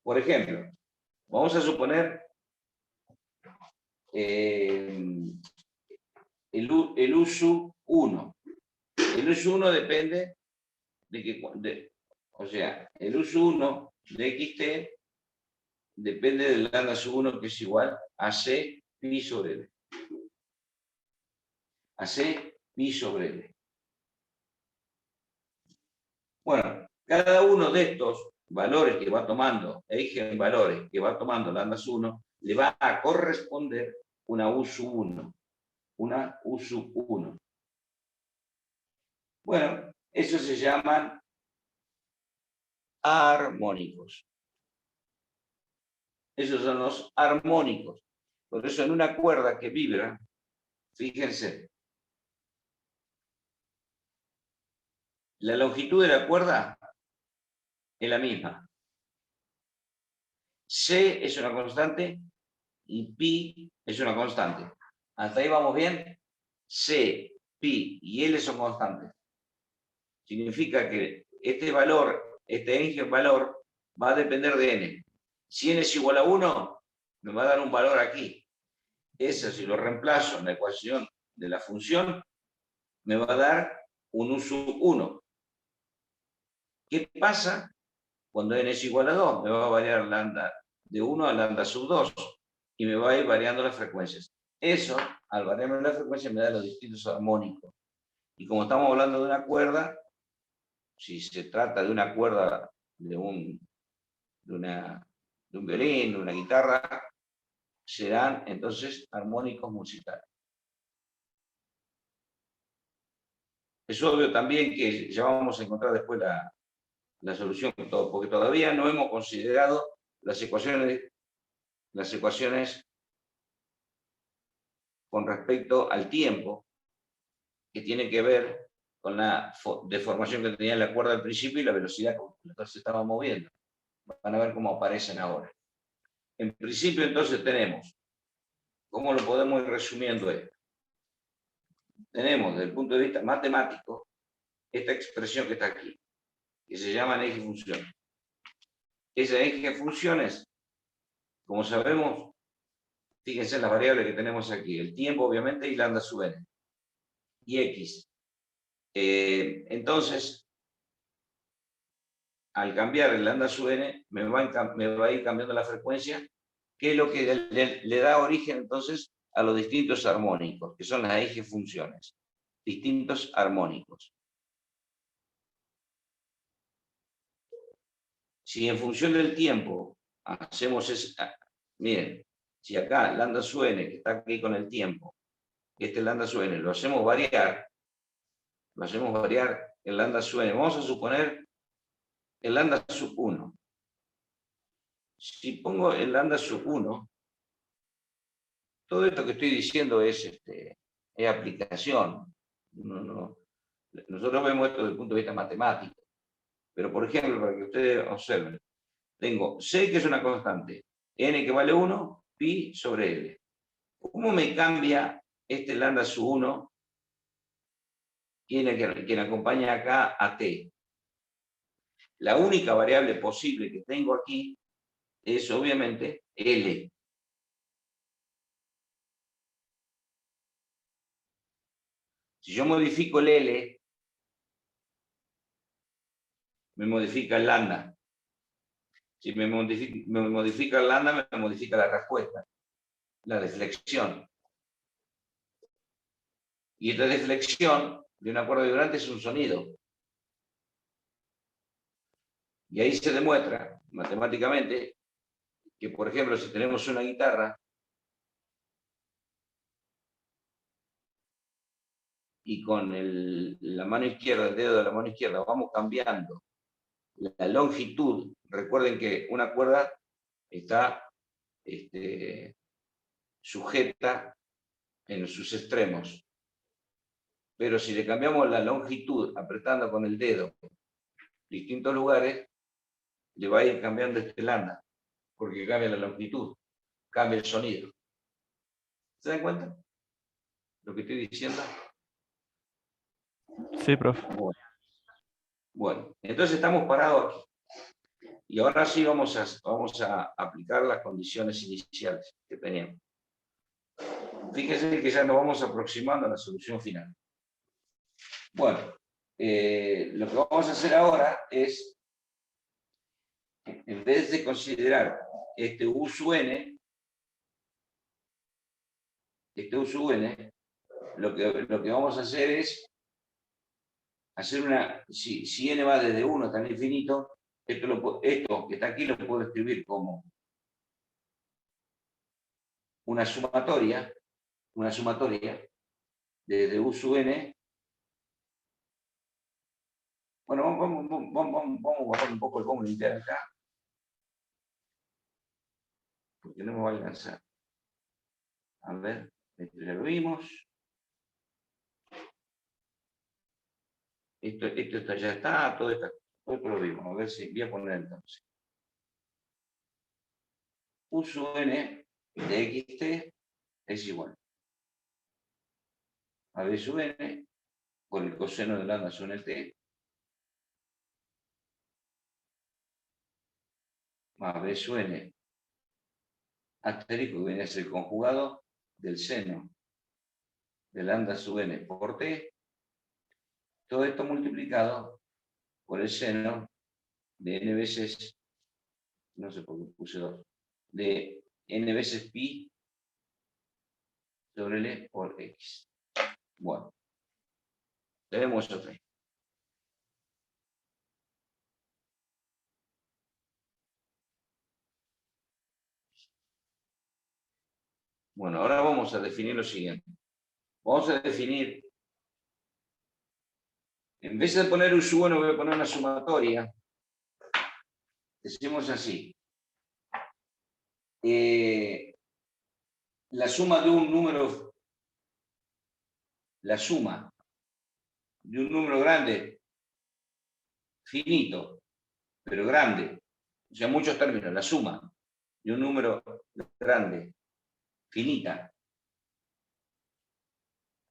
Por ejemplo, vamos a suponer el U sub 1. El U sub 1 depende de que, o sea, el U sub 1 de xt depende del lambda sub 1 que es igual a C pi sobre L. a C pi sobre L. Bueno, cada uno de estos valores que va tomando, eigen valores que va tomando lambda 1, le va a corresponder una U sub 1. Una U sub 1. Bueno, esos se llaman armónicos. Esos son los armónicos. Por eso en una cuerda que vibra, fíjense, la longitud de la cuerda es la misma. C es una constante y pi es una constante. ¿Hasta ahí vamos bien? C, pi y L son constantes. Significa que este valor, este eigen valor, va a depender de n. Si n es igual a 1, me va a dar un valor aquí. Eso, si lo reemplazo en la ecuación de la función, me va a dar un U sub 1. ¿Qué pasa cuando n es igual a 2? Me va a variar lambda de 1 a lambda sub 2 y me va a ir variando las frecuencias. Eso, al variarme la frecuencia, me da los distintos armónicos. Y como estamos hablando de una cuerda, si se trata de una cuerda de un violín, de una guitarra, serán entonces armónicos musicales. Es obvio también que ya vamos a encontrar después la solución, porque todavía no hemos considerado las ecuaciones con respecto al tiempo, que tiene que ver con la deformación que tenía la cuerda al principio y la velocidad con la que se estaba moviendo. Van a ver cómo aparecen ahora. En principio, entonces, tenemos, ¿cómo lo podemos ir resumiendo esto? Tenemos, desde el punto de vista matemático, esta expresión que está aquí, que se llama eje función. Ese eje funciones, como sabemos, fíjense en las variables que tenemos aquí, el tiempo, obviamente, y lambda sub n, y x. Entonces, al cambiar el lambda sub n, me va a ir cambiando la frecuencia, que es lo que le da origen entonces a los distintos armónicos, que son las eje funciones, distintos armónicos. Si en función del tiempo hacemos miren, si acá lambda sub n, que está aquí con el tiempo, este lambda sub n, lo hacemos variar el lambda sub n, vamos a suponer el lambda sub 1. Si pongo el lambda sub 1, todo esto que estoy diciendo es aplicación. Nosotros vemos esto desde el punto de vista matemático. Pero, por ejemplo, para que ustedes observen, tengo C, que es una constante, N que vale 1, pi sobre L. ¿Cómo me cambia este lambda sub 1, quien acompaña acá a T? La única variable posible que tengo aquí es, obviamente, L. Si yo modifico el L, me modifica el lambda. Si me modifica el lambda, me modifica la respuesta, la deflexión. Y esta deflexión de una cuerda vibrante es un sonido. Y ahí se demuestra matemáticamente que, por ejemplo, si tenemos una guitarra y con la mano izquierda, el dedo de la mano izquierda, vamos cambiando la longitud. Recuerden que una cuerda está sujeta en sus extremos. Pero si le cambiamos la longitud apretando con el dedo distintos lugares, le va a ir cambiando este lambda, porque cambia la longitud, cambia el sonido. ¿Se dan cuenta lo que estoy diciendo? Sí, profe. Bueno, entonces estamos parados aquí. Y ahora sí vamos a aplicar las condiciones iniciales que teníamos. Fíjense que ya nos vamos aproximando a la solución final. Bueno, lo que vamos a hacer ahora es, en vez de considerar este U sub n, lo que vamos a hacer es hacer una, si n va desde 1 hasta el infinito, esto que está aquí lo puedo escribir como una sumatoria desde u sub n. Bueno, vamos a borrar un poco el común interno acá, porque no me va a alcanzar. A ver, esto ya lo vimos. Esto ya está, todo esto lo vimos. A ver si voy a poner entonces. U sub n de xt es igual a b sub n por el coseno de lambda sub nt más b sub n asterisco, que viene a ser el conjugado del seno de lambda sub n por t, todo esto multiplicado por el seno de n veces, no sé por qué puse 2, de n veces pi sobre L por X. Bueno, tenemos otra. Bueno, ahora vamos a definir lo siguiente. Vamos a definir, en vez de poner un sub n, voy a poner una sumatoria. Decimos así. La suma de un número, grande, finito, pero grande, o sea, muchos términos, la suma de un número grande, finita,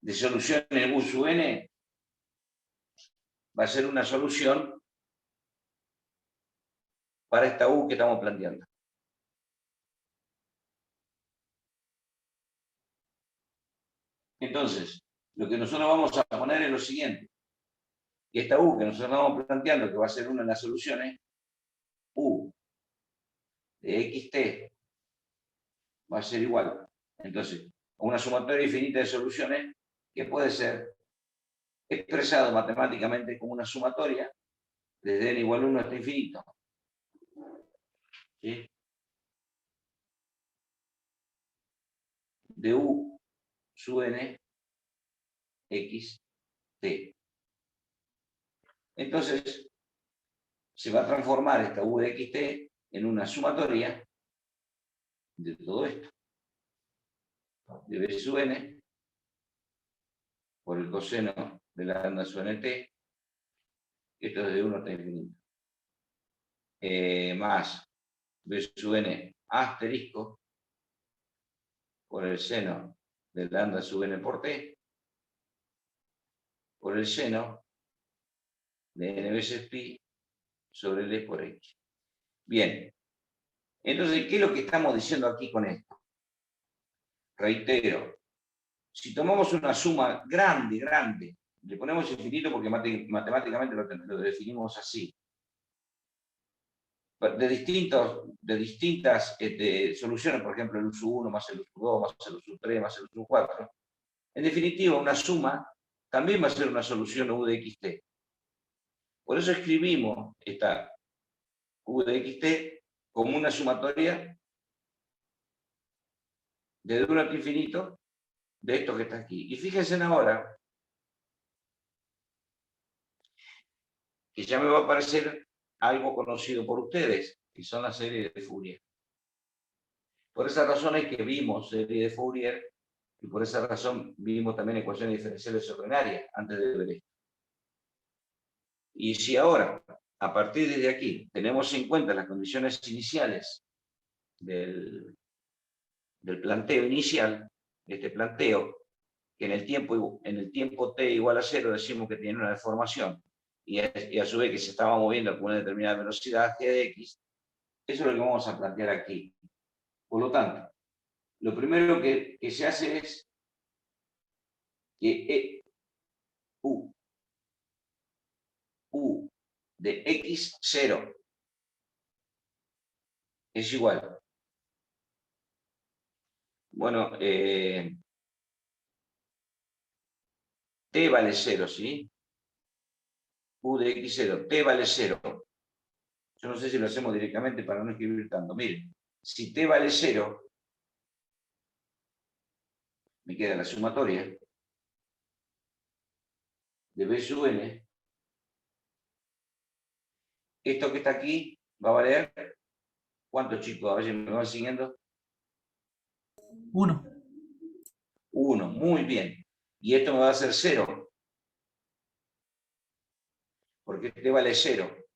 de solución en u sub n, va a ser una solución para esta u que estamos planteando. Entonces, lo que nosotros vamos a poner es lo siguiente. Que esta u que nosotros estamos planteando, que va a ser una de las soluciones, u de xt va a ser igual. Entonces, a una sumatoria infinita de soluciones que puede ser expresado matemáticamente como una sumatoria desde n igual a 1 hasta infinito. ¿Sí? De u sub n x t. Entonces, se va a transformar esta u de xt en una sumatoria de todo esto. De b sub n por el coseno de la lambda sub nt, esto es de 1 hasta infinito. Más b sub n asterisco por el seno de lambda sub n por t, por el seno de n veces pi sobre L por X. Bien, entonces, ¿qué es lo que estamos diciendo aquí con esto? Reitero, si tomamos una suma grande, le ponemos infinito porque matemáticamente lo definimos así, de distintas soluciones, por ejemplo, el u sub 1 más el u sub 2 más el u sub 3 más el u sub 4, en definitiva, una suma también va a ser una solución u de xt. Por eso escribimos esta u de xt como una sumatoria de 1 hasta infinito de esto que está aquí. Y fíjense ahora que ya me va a aparecer algo conocido por ustedes, que son las series de Fourier. Por esa razón es que vimos serie de Fourier y por esa razón vimos también ecuaciones diferenciales ordinarias antes de ver esto. Y si ahora, a partir de aquí, tenemos en cuenta las condiciones iniciales del planteo inicial, este planteo, que en el tiempo t igual a 0 decimos que tiene una deformación y a su vez que se estaba moviendo con una determinada velocidad g de x, eso es lo que vamos a plantear aquí. Por lo tanto, lo primero que se hace es que u de x0 es igual. Bueno, t vale 0, ¿sí? U de x0, t vale 0. Yo no sé si lo hacemos directamente para no escribir tanto. Miren, si t vale 0, me queda la sumatoria de b sub n. Esto que está aquí va a valer, ¿cuánto, chicos? A ver si me van siguiendo. 1. 1, muy bien. Y esto me va a hacer 0. Porque t vale 0.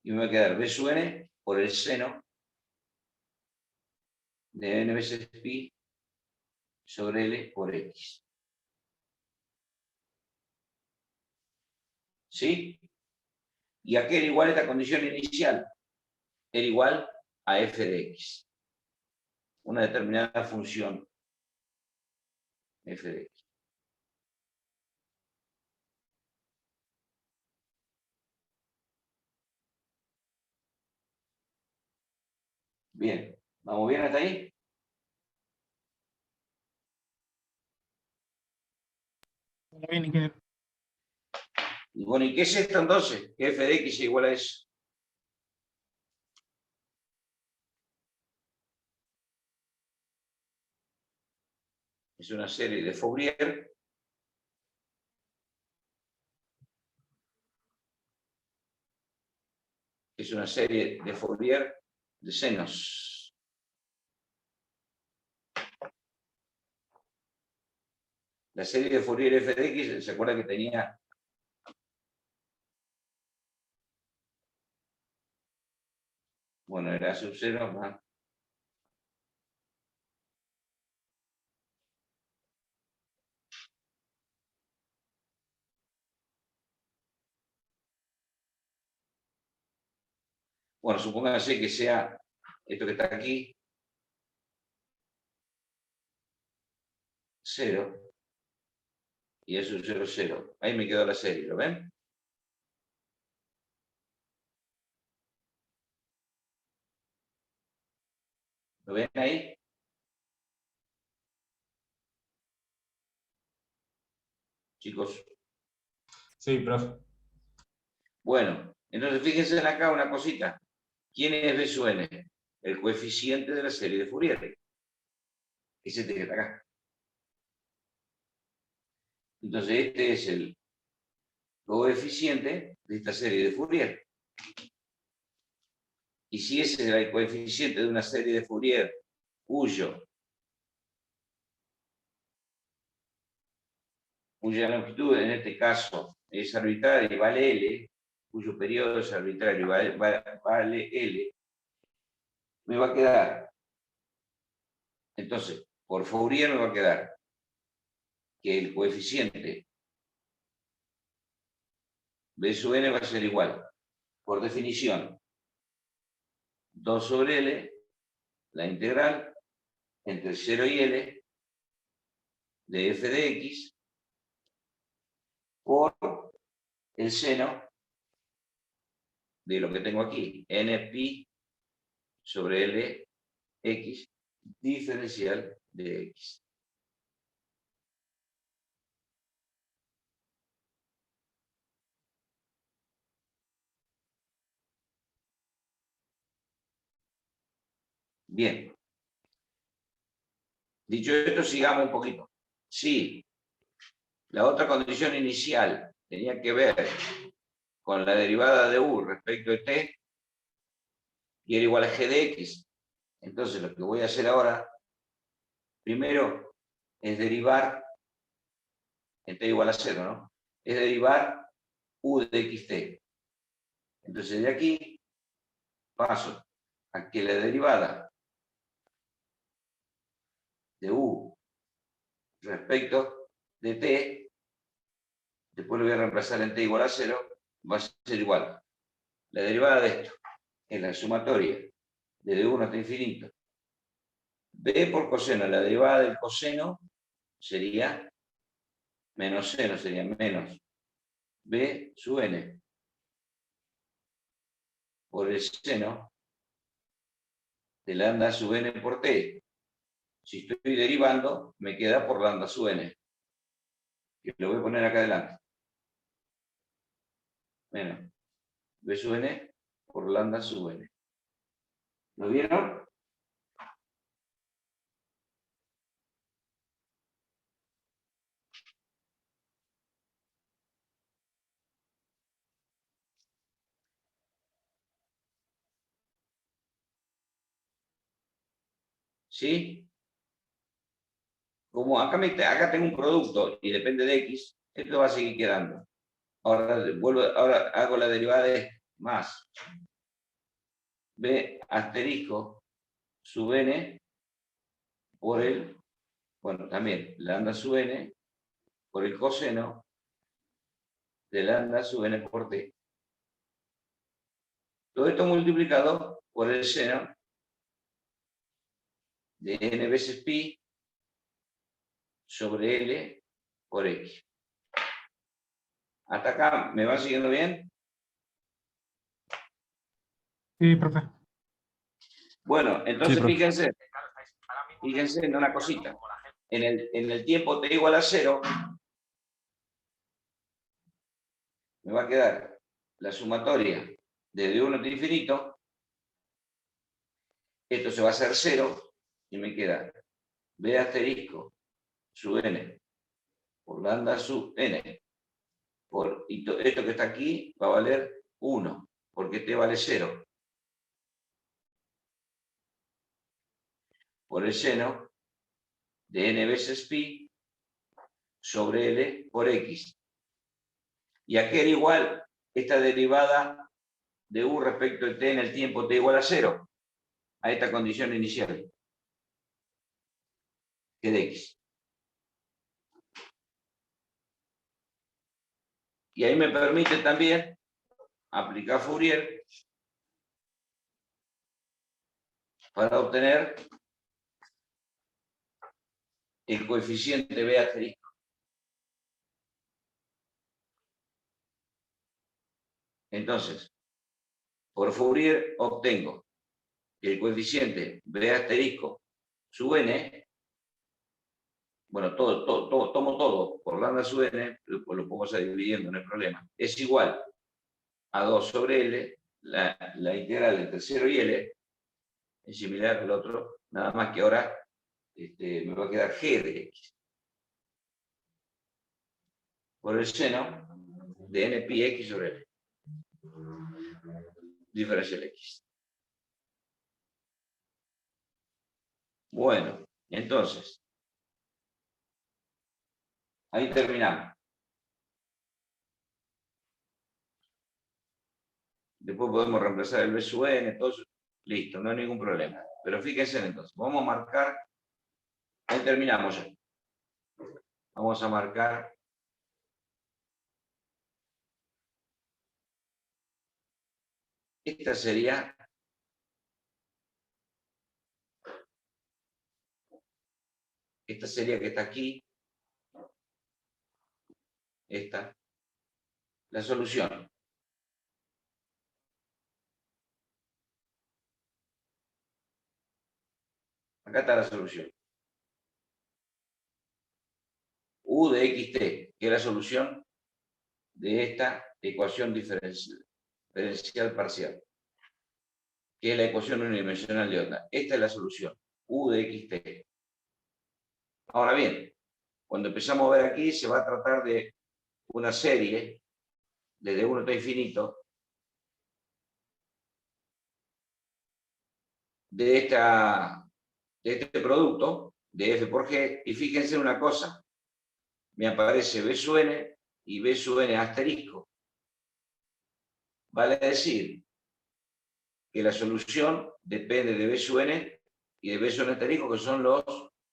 Y me va a quedar b sub n por el seno de n veces pi sobre L por X. ¿Sí? ¿Y a qué era igual esta condición inicial? Era igual a f de X. Una determinada función f de X. Bien. ¿Vamos bien hasta ahí? Bien, ingeniero. Y bueno, ¿y qué es esto entonces? Que f de X es igual a eso. Es una serie de Fourier de senos. La serie de Fourier f de X, ¿se acuerda que tenía? Bueno, era sub 0 más. Bueno, supóngase que sea esto que está aquí, 0, y es un 0, 0. Ahí me quedó la serie, ¿lo ven? ¿Lo ven ahí? Chicos. Sí, profe. Bueno, entonces fíjense acá una cosita. ¿Quién es B sub n? El coeficiente de la serie de Fourier. Es este que está acá. Entonces este es el coeficiente de esta serie de Fourier. Y si ese es el coeficiente de una serie de Fourier cuya longitud en este caso es arbitraria y vale L, cuyo periodo es arbitrario y vale L, me va a quedar, entonces, por Fourier me va a quedar que el coeficiente B sub n va a ser igual, por definición, 2 sobre L, la integral entre 0 y L de f de X por el seno de lo que tengo aquí, n pi sobre L X diferencial de X. Bien. Dicho esto, sigamos un poquito. Sí, la otra condición inicial tenía que ver con la derivada de u respecto de t y era igual a g de x. Entonces lo que voy a hacer ahora, primero, es derivar, en t igual a 0, ¿no? Es derivar u de xt. Entonces de aquí paso a que la derivada de u respecto de t, después lo voy a reemplazar en t igual a 0, va a ser igual. La derivada de esto es la sumatoria desde 1 hasta infinito. B por coseno, la derivada del coseno sería menos seno, sería menos B sub n por el seno de lambda sub n por t Si estoy derivando, me queda por lambda sub n. Que lo voy a poner acá adelante. Menos b sub n por lambda sub n. ¿Lo vieron? ¿Sí? Como acá tengo un producto y depende de x, esto va a seguir quedando. Ahora hago la derivada de más b asterisco sub n por el, bueno, también lambda sub n por el coseno de lambda sub n por t. Todo esto multiplicado por el seno de n veces pi sobre L por X. ¿Hasta acá me va siguiendo bien? Sí, profe. Bueno, entonces profe. fíjense en una cosita. En el tiempo t igual a 0, me va a quedar la sumatoria desde 1 hasta infinito. Esto se va a hacer 0 y me queda b asterisco sub n por lambda sub n. Esto que está aquí va a valer 1, porque t vale 0. Por el seno de n veces pi sobre L por X. Y aquí era igual esta derivada de u respecto de t en el tiempo t igual a 0, a esta condición inicial, que de X. Y ahí me permite también aplicar Fourier para obtener el coeficiente b asterisco. Entonces, por Fourier obtengo que el coeficiente b asterisco sub n, bueno, tomo todo por lambda sub n, pues lo pongo a dividiendo, no hay problema, es igual a 2 sobre L, la integral entre 0 y L, es similar al otro, nada más que ahora me va a quedar g de x. Por el seno de n pi x sobre L. Diferencial x. Bueno, entonces, ahí terminamos. Después podemos reemplazar el b sub n, todo eso. Listo, no hay ningún problema. Pero fíjense entonces, vamos a marcar, ahí terminamos ya. Vamos a marcar esta sería que está aquí, esta, la solución. Acá está la solución. U de xt, que es la solución de esta ecuación diferencial parcial, que es la ecuación unidimensional de onda. Esta es la solución, U de xt. Ahora bien, cuando empezamos a ver aquí, se va a tratar de una serie, desde 1 hasta infinito, de este producto, de f por g, y fíjense una cosa, me aparece b sub n y b sub n asterisco. Vale decir que la solución depende de b sub n y de b sub n asterisco, que son los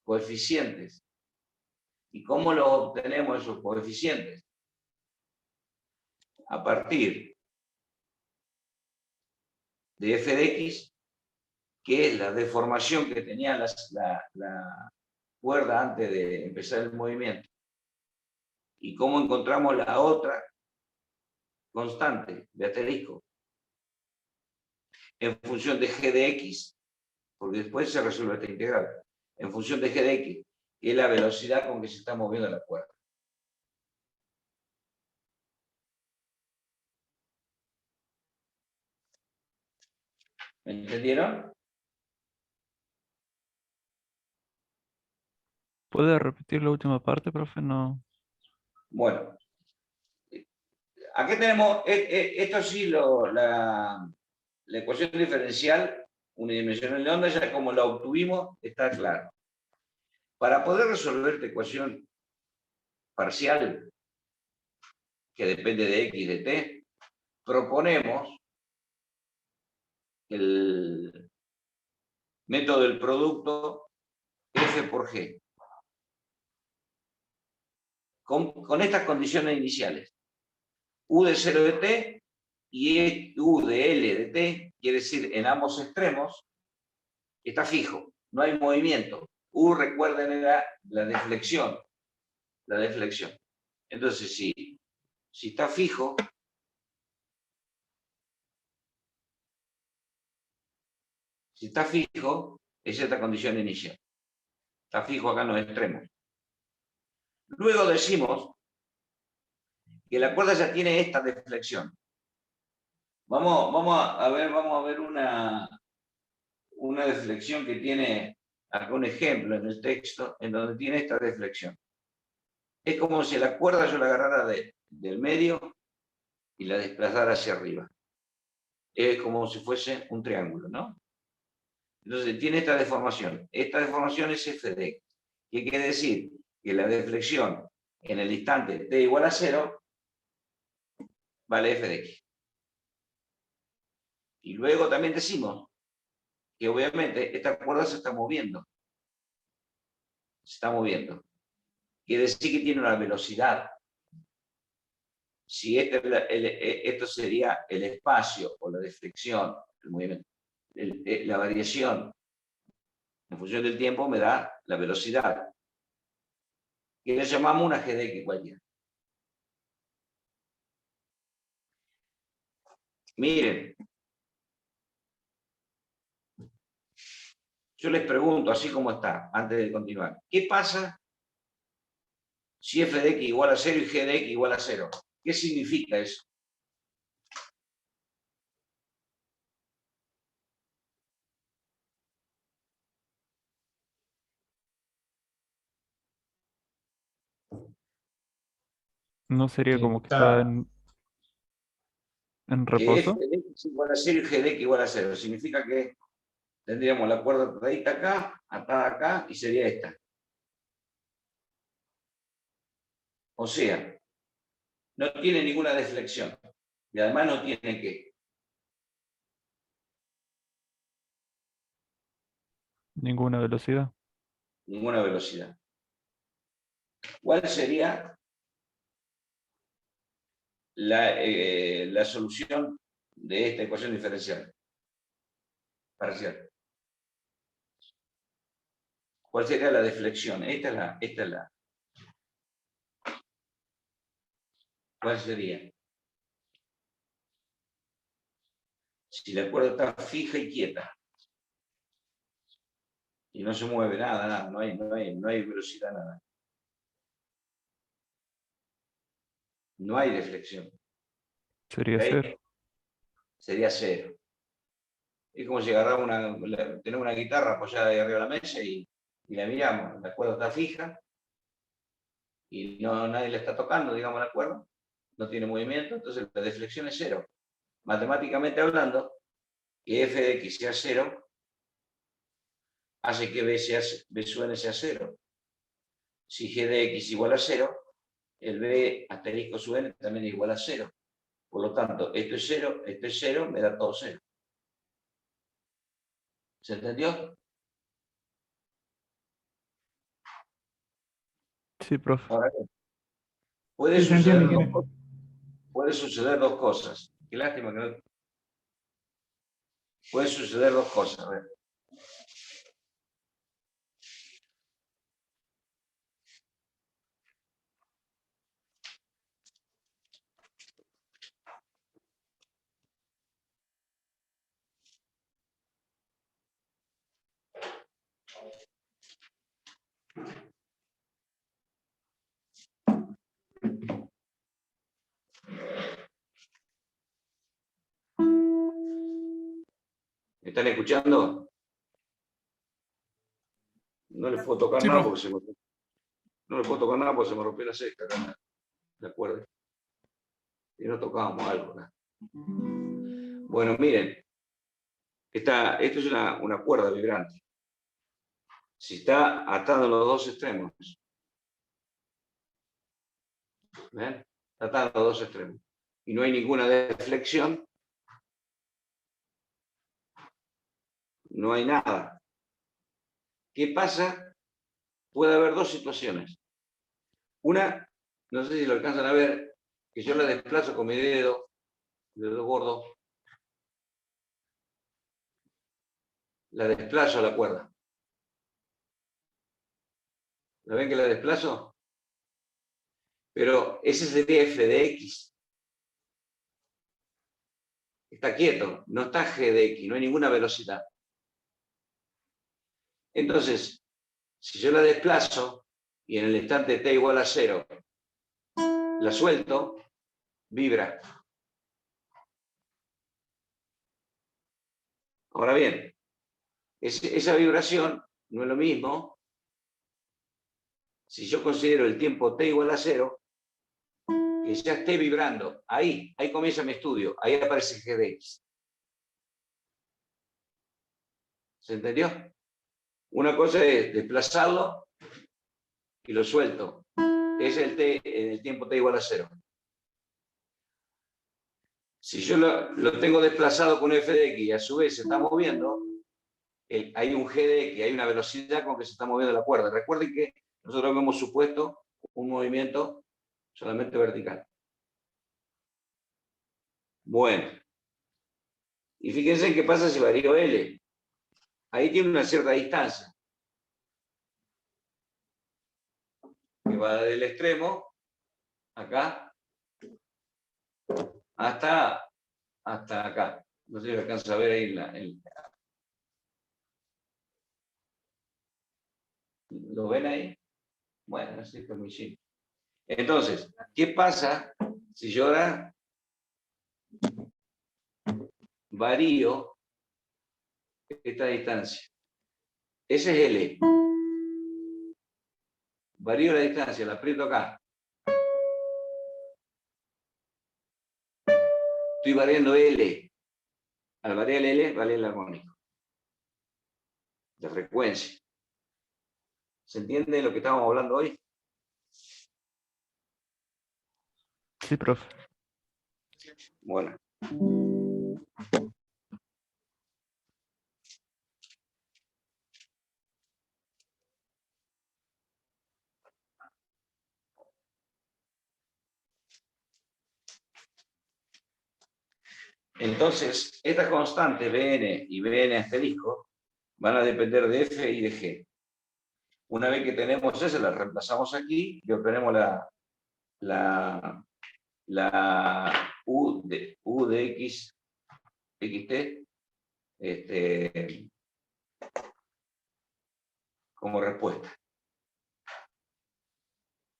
coeficientes. ¿Y cómo los obtenemos esos coeficientes? A partir de f de x, que es la deformación que tenía la cuerda antes de empezar el movimiento. ¿Y cómo encontramos la otra constante de asterisco? En función de g de x, porque después se resuelve esta integral. en función de g de x, que es la velocidad con que se está moviendo la cuerda. ¿Me entendieron? ¿Puede repetir la última parte, profe? No. Bueno, aquí tenemos, esto sí, la ecuación diferencial unidimensional de onda, ya como la obtuvimos, está claro. Para poder resolver esta ecuación parcial, que depende de x de t, proponemos el método del producto f por g. Con estas condiciones iniciales. U de 0 de t y U de L de t, quiere decir en ambos extremos, está fijo, no hay movimiento. U, recuerden, era la deflexión. La deflexión. Entonces, si está fijo, es esta condición inicial. Está fijo acá en los extremos. Luego decimos que la cuerda ya tiene esta deflexión. Vamos a ver una deflexión que tiene acá un ejemplo en el texto en donde tiene esta deflexión. Es como si la cuerda yo la agarrara del medio y la desplazara hacia arriba. Es como si fuese un triángulo, ¿no? Entonces tiene esta deformación. Esta deformación es f de x. ¿Qué quiere decir? Que la deflexión en el instante t igual a 0 vale f de x. Y luego también decimos que obviamente esta cuerda se está moviendo. Se está moviendo. Quiere decir que tiene una velocidad. Si esto sería el espacio o la deflexión, el movimiento, la variación en función del tiempo me da la velocidad, que le llamamos una g de x cualquiera. Miren, yo les pregunto, así como está, antes de continuar, ¿qué pasa si f de x igual a 0 y g de x igual a 0? ¿Qué significa eso? ¿No sería Que como que está está, en Que f reposo? de x igual a 0 y g de x igual a 0. Significa que tendríamos la cuerda atadita acá, atada acá, y sería esta. O sea, no tiene ninguna deflexión. Y además no tiene que. Ninguna velocidad. Ninguna velocidad. ¿Cuál sería la solución de esta ecuación diferencial parcial? ¿Cuál sería la deflexión? Esta es la. ¿Cuál sería? Si la cuerda está fija y quieta y no se mueve nada, no hay velocidad, nada. No hay deflexión. Sería ¿Ok? 0. Sería 0. Es como si agarramos tenemos una guitarra apoyada ahí arriba de la mesa y la miramos. La cuerda está fija y nadie la está tocando, digamos, la cuerda. No tiene movimiento, entonces la deflexión es 0. Matemáticamente hablando, que f de x sea 0 hace que b sub n sea 0. Si g de x igual a 0, el b asterisco sub n también es igual a 0. Por lo tanto, esto es 0, esto es 0, me da todo 0. ¿Se entendió? Sí, profe. Ahora bien, puede Sí, se entiende, suceder Kine. puede suceder dos cosas. Qué lástima que no. Puede suceder dos cosas. A ver. están escuchando? No les puedo tocar Sí, nada profe. porque no les puedo tocar nada porque se me rompió la seca, acá, ¿de acuerdo? Y no tocábamos algo, ¿no? Bueno, miren, esto es una cuerda vibrante. Si está atada en los dos extremos, ¿ven? Está atada en los dos extremos. Y no hay ninguna deflexión, no hay nada. ¿Qué pasa? Puede haber dos situaciones. Una, no sé si lo alcanzan a ver, que yo la desplazo con mi dedo gordo, la desplazo a la cuerda. ¿La ven que la desplazo? Pero ese sería f de x. Está quieto, no está g de x, no hay ninguna velocidad. Entonces, si yo la desplazo y en el instante t igual a 0 la suelto, vibra. Ahora bien, esa vibración no es lo mismo si yo considero el tiempo t igual a 0, que ya esté vibrando. Ahí comienza mi estudio, ahí aparece g de x. ¿Se entendió? Una cosa es desplazarlo y lo suelto. Es el tiempo t igual a 0. Si yo lo tengo desplazado con f de x y a su vez se está moviendo, hay un g de x, hay una velocidad con que se está moviendo la cuerda. Recuerden que nosotros hemos supuesto un movimiento solamente vertical. Bueno. Y fíjense qué pasa si varío L. Ahí tiene una cierta distancia. Que va del extremo, acá, hasta acá. No sé si alcanza a ver ahí ¿Lo ven ahí? Bueno, así es muy simple. Entonces, ¿qué pasa si yo ahora varío esta distancia? Ese es L. Varío la distancia, la aprieto acá. Estoy variando L. Al variar L, vale el armónico. De frecuencia. ¿Se entiende lo que estábamos hablando hoy? Sí, profe. Bueno. Entonces, estas constantes Bn y Bn asterisco van a depender de F y de G. Una vez que tenemos esa, la reemplazamos aquí y obtenemos la U de X, XT, como respuesta.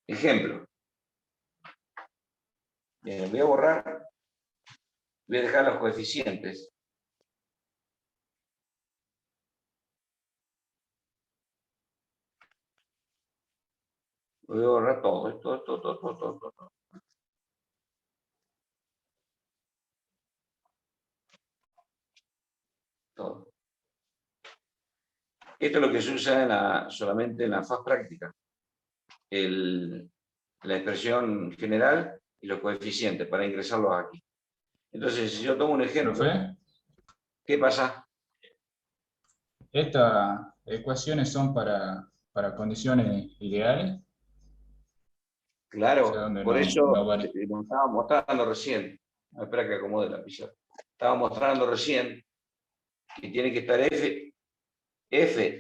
Ejemplo. Bien, voy a borrar, voy a dejar los coeficientes. Voy a borrar todo, todo. Todo. Esto es lo que se usa solamente en la faz práctica. La expresión general y los coeficientes para ingresarlos aquí. Entonces, si yo tomo un ejemplo, ¿Profe? ¿qué pasa? ¿Estas ecuaciones son para condiciones ideales? Claro, O sea, donde por no eso varía. nos estaba mostrando recién. Espera que acomode la pizarra. Estaba mostrando recién que tiene que estar F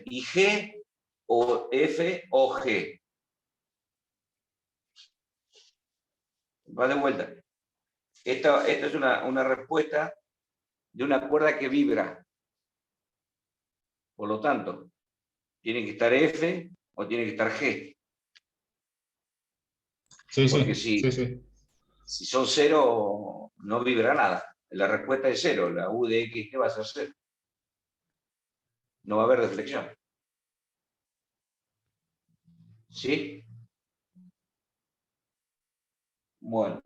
y G o F o G. Va de vuelta. Esta es una respuesta de una cuerda que vibra. Por lo tanto, tiene que estar F o tiene que estar G. Sí, Porque sí. si son 0, no vibra nada. La respuesta es 0. La U de X va a ser 0. no va a haber deflexión. ¿Sí? Bueno.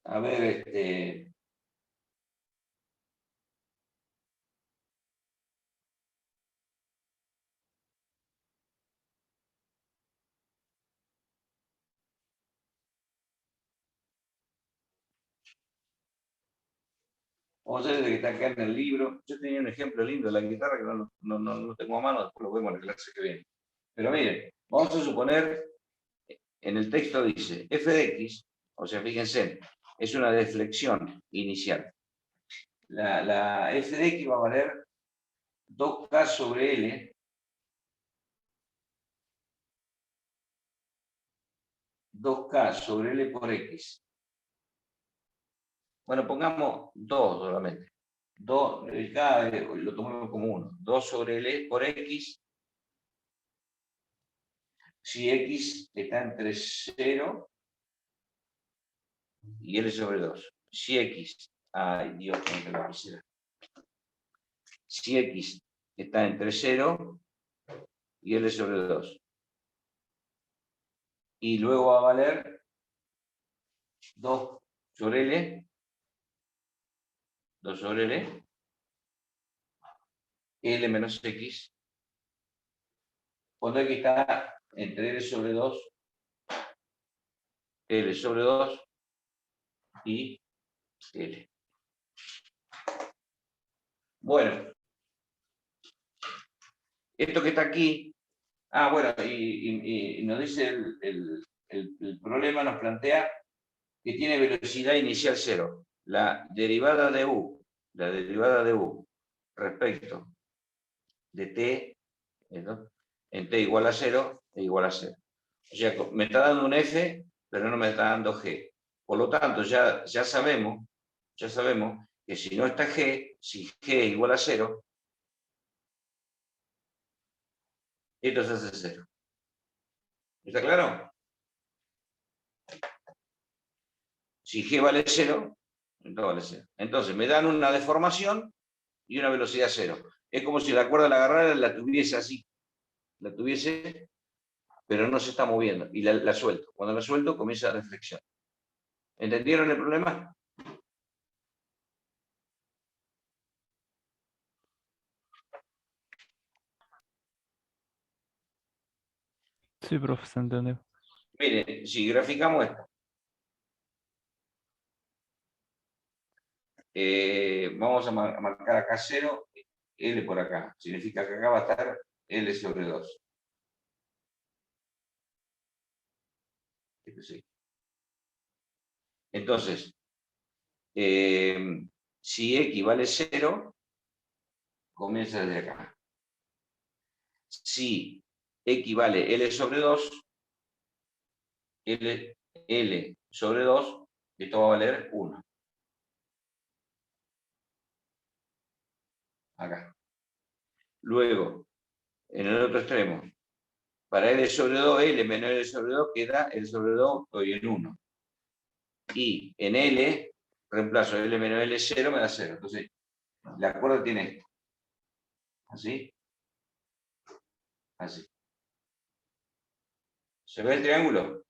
A ver, vamos a ver de que está acá en el libro. Yo tenía un ejemplo lindo de la guitarra que no lo tengo a mano, después lo vemos en la clase que viene. Pero miren, vamos a suponer, en el texto dice, f de x, o sea, fíjense, es una deflexión inicial. La f de x va a valer 2k sobre L, 2k sobre L por x. Bueno, pongamos 2 solamente. 2, el k lo tomemos como 1. 2 sobre L por x. Si x está entre 0 y L sobre 2. Si x, ay Dios, no me lo quisiera. Si x está entre 0 y L sobre 2. Y luego va a valer 2 sobre L. 2 sobre L. L menos x. Cuando x está entre L sobre 2, L sobre 2 y L. Bueno, esto que está aquí, bueno, y nos dice el problema, nos plantea que tiene velocidad inicial 0. La derivada de u respecto de t, ¿no?, en t igual a 0 e igual a 0. O sea, me está dando un f, pero no me está dando g. Por lo tanto, ya sabemos que si no está g, si g es igual a 0, esto se hace 0. ¿Está claro? Si g vale 0, entonces vale 0. Entonces me dan una deformación y una velocidad 0. Es como si la cuerda la agarrara y la tuviese así. La tuviese, pero no se está moviendo. Y la suelto. Cuando la suelto, comienza la reflexión. ¿Entendieron el problema? Sí, profe, se entendió. Miren, si graficamos esto, vamos a marcar acá 0, L por acá. Significa que acá va a estar L sobre 2. Entonces, si x vale 0, comienza desde acá. Si x vale L sobre 2, L sobre 2, esto va a valer 1. Acá. Luego, en el otro extremo, para L sobre 2, L menos L sobre 2, queda L sobre 2, estoy en 1. Y en L, reemplazo L menos L 0, me da 0. Entonces, la cuerda tiene esto. ¿Así? Así. ¿Se ve el triángulo?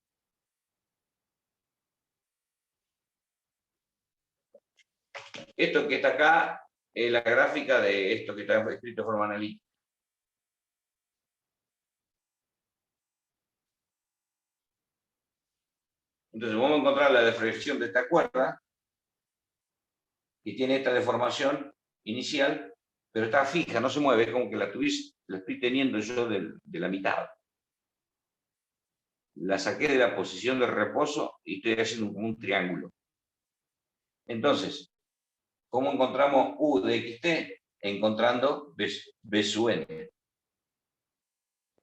Esto que está acá es la gráfica de esto que está escrito de forma analítica. Entonces vamos a encontrar la deflexión de esta cuerda, que tiene esta deformación inicial, pero está fija, no se mueve, es como que la estoy teniendo yo de la mitad. La saqué de la posición de reposo y estoy haciendo un triángulo. Entonces, ¿cómo encontramos U de xt? Encontrando B sub n.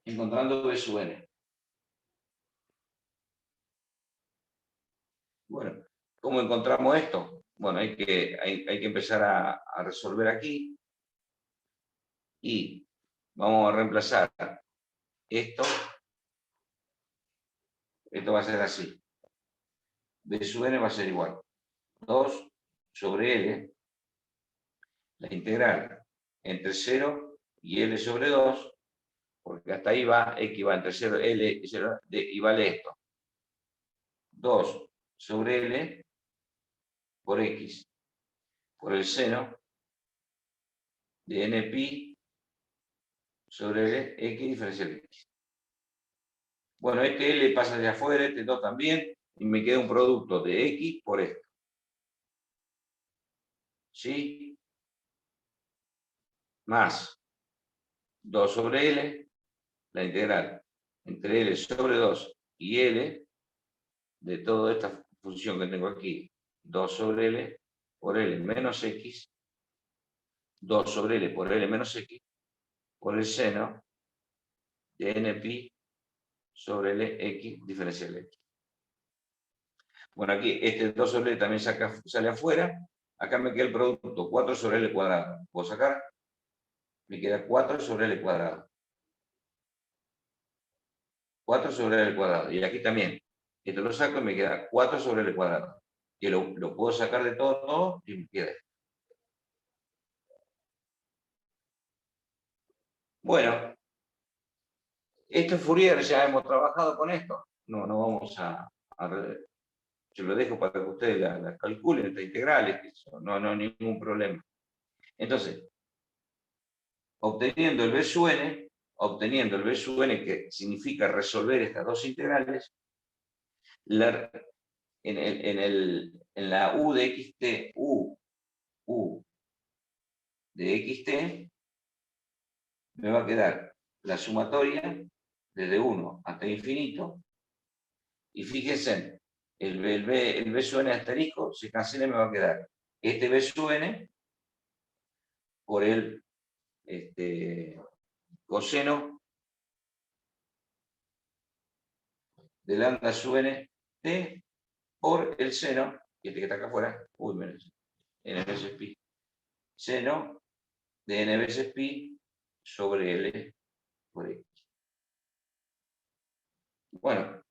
Encontrando B sub n. Bueno, ¿cómo encontramos esto? Bueno, hay que empezar a resolver aquí. Y vamos a reemplazar esto. Esto va a ser así. B sub n va a ser igual. 2 sobre L, la integral entre 0 y L sobre 2, porque hasta ahí va, X va entre 0, L y 0, y vale esto. 2 sobre L por X, por el seno de NPi sobre L, X diferencial X. Bueno, este L pasa de afuera, este 2 también, y me queda un producto de X por esto. ¿Sí? Más 2 sobre L, la integral entre L sobre 2 y L de toda esta función que tengo aquí, 2 sobre L por L menos X, 2 sobre L por L menos X, por el seno de NPi sobre L X diferencial X. Bueno, aquí este 2 sobre L también sale afuera. Acá me queda el producto 4 sobre L cuadrado. ¿Puedo sacar? Me queda 4 sobre L cuadrado. 4 sobre L cuadrado. Y aquí también. Esto lo saco y me queda 4 sobre L cuadrado. Que lo puedo sacar de todo y me queda. Bueno, esto es Fourier, ya hemos trabajado con esto. No vamos a yo lo dejo para que ustedes la calculen, estas integrales, no hay ningún problema. Entonces, obteniendo el B sub n, que significa resolver estas dos integrales, en la U de xt, U de xt, me va a quedar la sumatoria desde 1 hasta infinito, y fíjense, el B sub n asterisco se cancela y me va a quedar este B sub n por el coseno de lambda sub n t por el seno, y este que está acá afuera, n veces pi, seno de n veces pi sobre L por X. Bueno,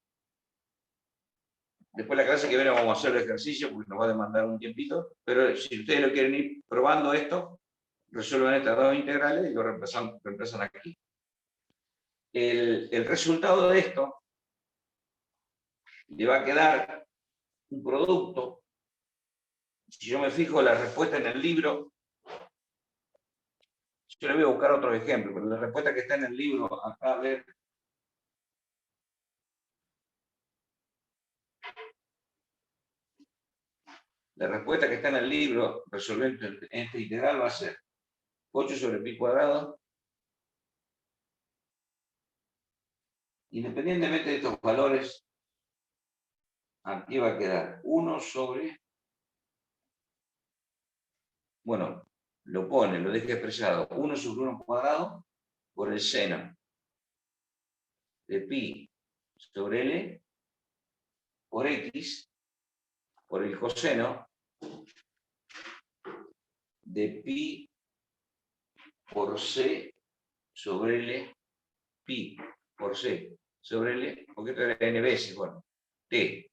después la clase que viene vamos a hacer el ejercicio porque nos va a demandar un tiempito, pero si ustedes lo quieren ir probando esto, resuelvan estas dos integrales y lo reemplazan aquí. El resultado de esto le va a quedar un producto. Si yo me fijo la respuesta en el libro, yo le voy a buscar otro ejemplo, pero la respuesta que está en el libro, acá a ver. La respuesta que está en el libro, resolviendo esta integral, va a ser 8 sobre pi cuadrado. Independientemente de estos valores, aquí va a quedar 1 sobre, bueno, lo deja expresado, 1 sobre 1 cuadrado por el seno de pi sobre L por X por el coseno de pi por C sobre L, pi por C sobre L, porque esto era n veces, bueno, t.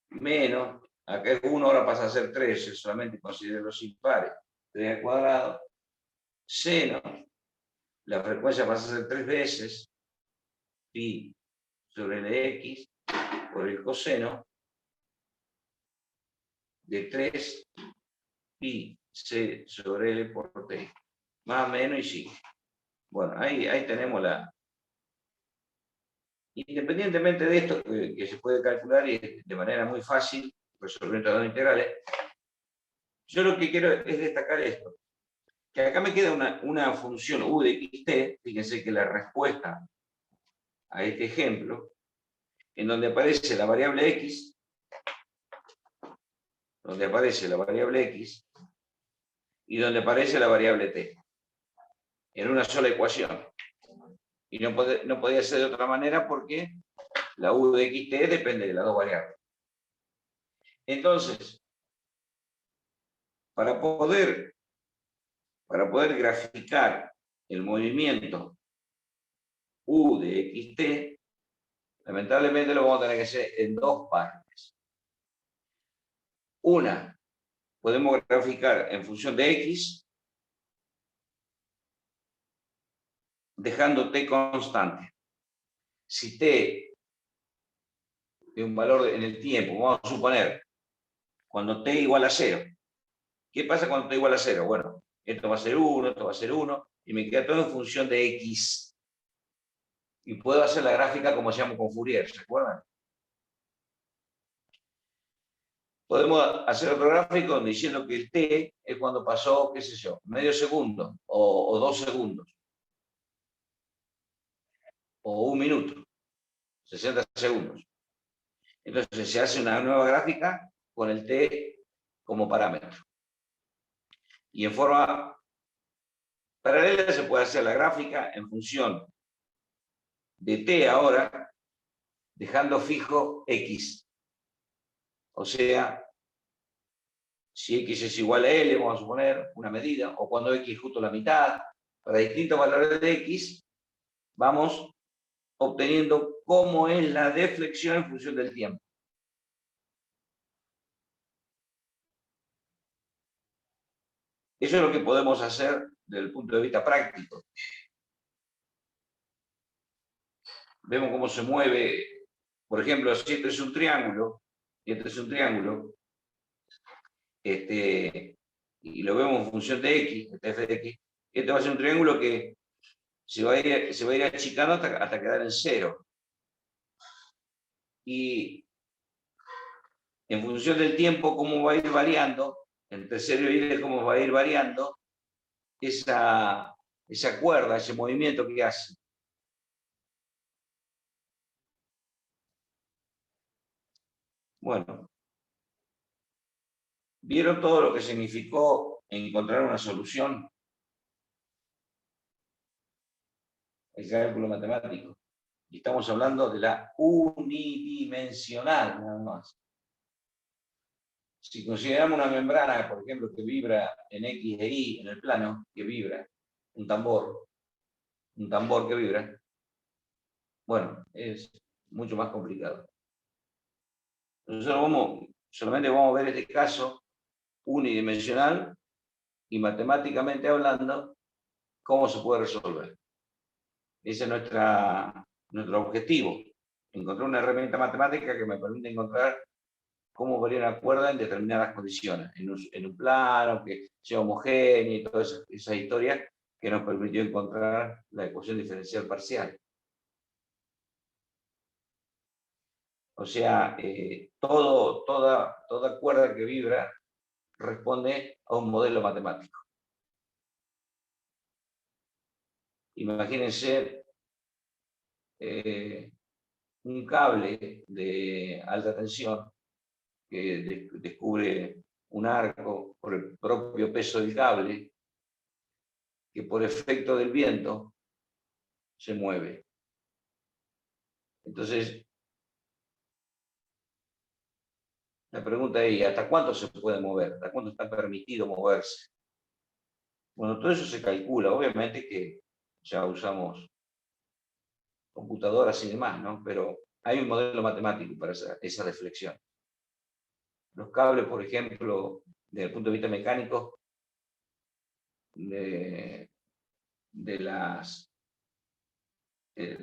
Menos, acá es 1, ahora pasa a ser 3, yo solamente considero los impares, 3 al cuadrado, seno, la frecuencia pasa a ser 3 veces, pi sobre Lx, por el coseno de 3 pi c sobre L por t, más o menos y sí. Bueno, ahí tenemos la... Independientemente de esto, que se puede calcular y de manera muy fácil, resolver estas dos integrales, yo lo que quiero es destacar esto, que acá me queda una función u de xt, fíjense que la respuesta a este ejemplo, en donde aparece la variable x, y donde aparece la variable t, en una sola ecuación. Y no podía ser de otra manera porque la u de xt depende de las dos variables. Entonces, para poder graficar el movimiento u de xt, lamentablemente lo vamos a tener que hacer en dos partes. Una podemos graficar en función de X, dejando T constante. Si T de un valor en el tiempo, vamos a suponer, cuando T igual a 0. ¿Qué pasa cuando T igual a 0? Bueno, esto va a ser 1, esto va a ser 1, y me queda todo en función de X. Y puedo hacer la gráfica como hacíamos con Fourier, ¿se acuerdan? Podemos hacer otro gráfico diciendo que el T es cuando pasó, qué sé yo, medio segundo o 2 segundos. O 1 minuto, 60 segundos. Entonces se hace una nueva gráfica con el T como parámetro. Y en forma paralela se puede hacer la gráfica en función de T ahora, dejando fijo X. O sea, si X es igual a L, vamos a suponer una medida, o cuando X es justo la mitad, para distintos valores de X, vamos obteniendo cómo es la deflexión en función del tiempo. Eso es lo que podemos hacer desde el punto de vista práctico. Vemos cómo se mueve, por ejemplo, si esto es un triángulo, y esto es un triángulo, y lo vemos en función de X, este f de X, este va a ser un triángulo que se va a ir achicando hasta quedar en 0. Y en función del tiempo, cómo va a ir variando, entre 0 y 10, cómo va a ir variando esa cuerda, ese movimiento que hace. Bueno, ¿vieron todo lo que significó encontrar una solución? El cálculo matemático. Y estamos hablando de la unidimensional, nada más. Si consideramos una membrana, por ejemplo, que vibra en X e Y, en el plano, que vibra, un tambor que vibra, bueno, es mucho más complicado. Nosotros solamente vamos a ver este caso unidimensional y matemáticamente hablando, cómo se puede resolver. Ese es nuestro objetivo, encontrar una herramienta matemática que me permita encontrar cómo varía una cuerda en determinadas condiciones, en un plano, que sea homogéneo y todas esas historias que nos permitió encontrar la ecuación diferencial parcial. O sea, toda cuerda que vibra responde a un modelo matemático. Imagínense un cable de alta tensión que descubre un arco por el propio peso del cable, que por efecto del viento se mueve. Entonces, la pregunta es, ¿hasta cuánto se puede mover? ¿Hasta cuánto está permitido moverse? Bueno, todo eso se calcula, obviamente que ya usamos computadoras y demás, ¿no? Pero hay un modelo matemático para esa deflexión. Los cables, por ejemplo, desde el punto de vista mecánico, de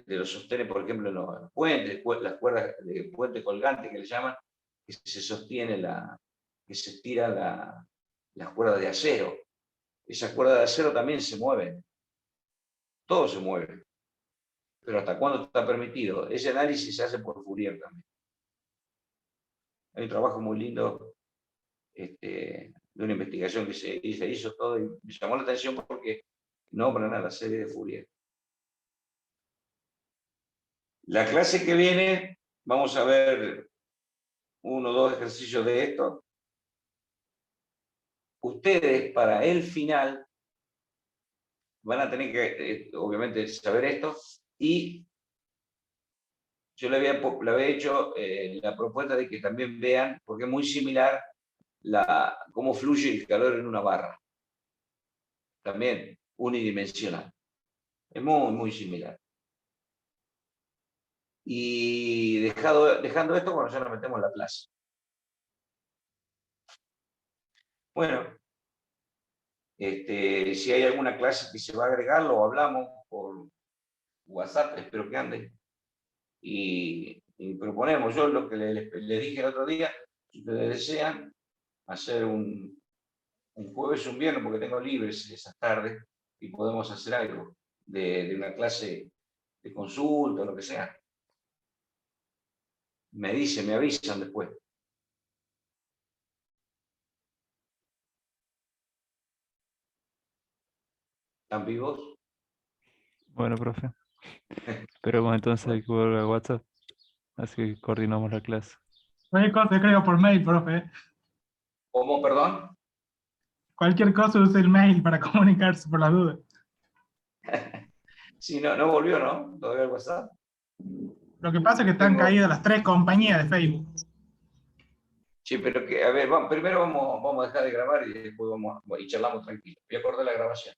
los sostenes, por ejemplo, en los puentes, las cuerdas de puente colgante que le llaman, que se sostiene que se estira las cuerdas de acero. Esas cuerdas de acero también se mueven. Todo se mueve. Pero ¿hasta cuándo está permitido? Ese análisis se hace por Fourier también. Hay un trabajo muy lindo de una investigación que se hizo todo y me llamó la atención porque nombran a la serie de Fourier. La clase que viene, vamos a ver 1 o 2 ejercicios de esto. Ustedes, para el final, van a tener que, obviamente, saber esto, y yo le había hecho la propuesta de que también vean, porque es muy similar, cómo fluye el calor en una barra. También unidimensional. Es muy, muy similar. Y dejando esto, bueno, ya nos metemos en la clase. Bueno, si hay alguna clase que se va a agregar, lo hablamos por WhatsApp, espero que ande. Y proponemos, yo lo que le dije el otro día, si ustedes desean hacer un jueves o un viernes, porque tengo libres esas tardes, y podemos hacer algo de una clase de consulta o lo que sea. Me avisan después. ¿Están vivos? Bueno, profe. Esperemos entonces que vuelva a WhatsApp. Así que coordinamos la clase. Cualquier cosa escriba por mail, profe. ¿Cómo, perdón? Cualquier cosa use el mail para comunicarse por las dudas. Sí, no volvió, ¿no? ¿Todavía el WhatsApp? Lo que pasa es que están caídas las 3 compañías de Facebook. Sí, pero que, a ver, primero vamos a dejar de grabar y después y charlamos tranquilos. Voy a cortar la grabación.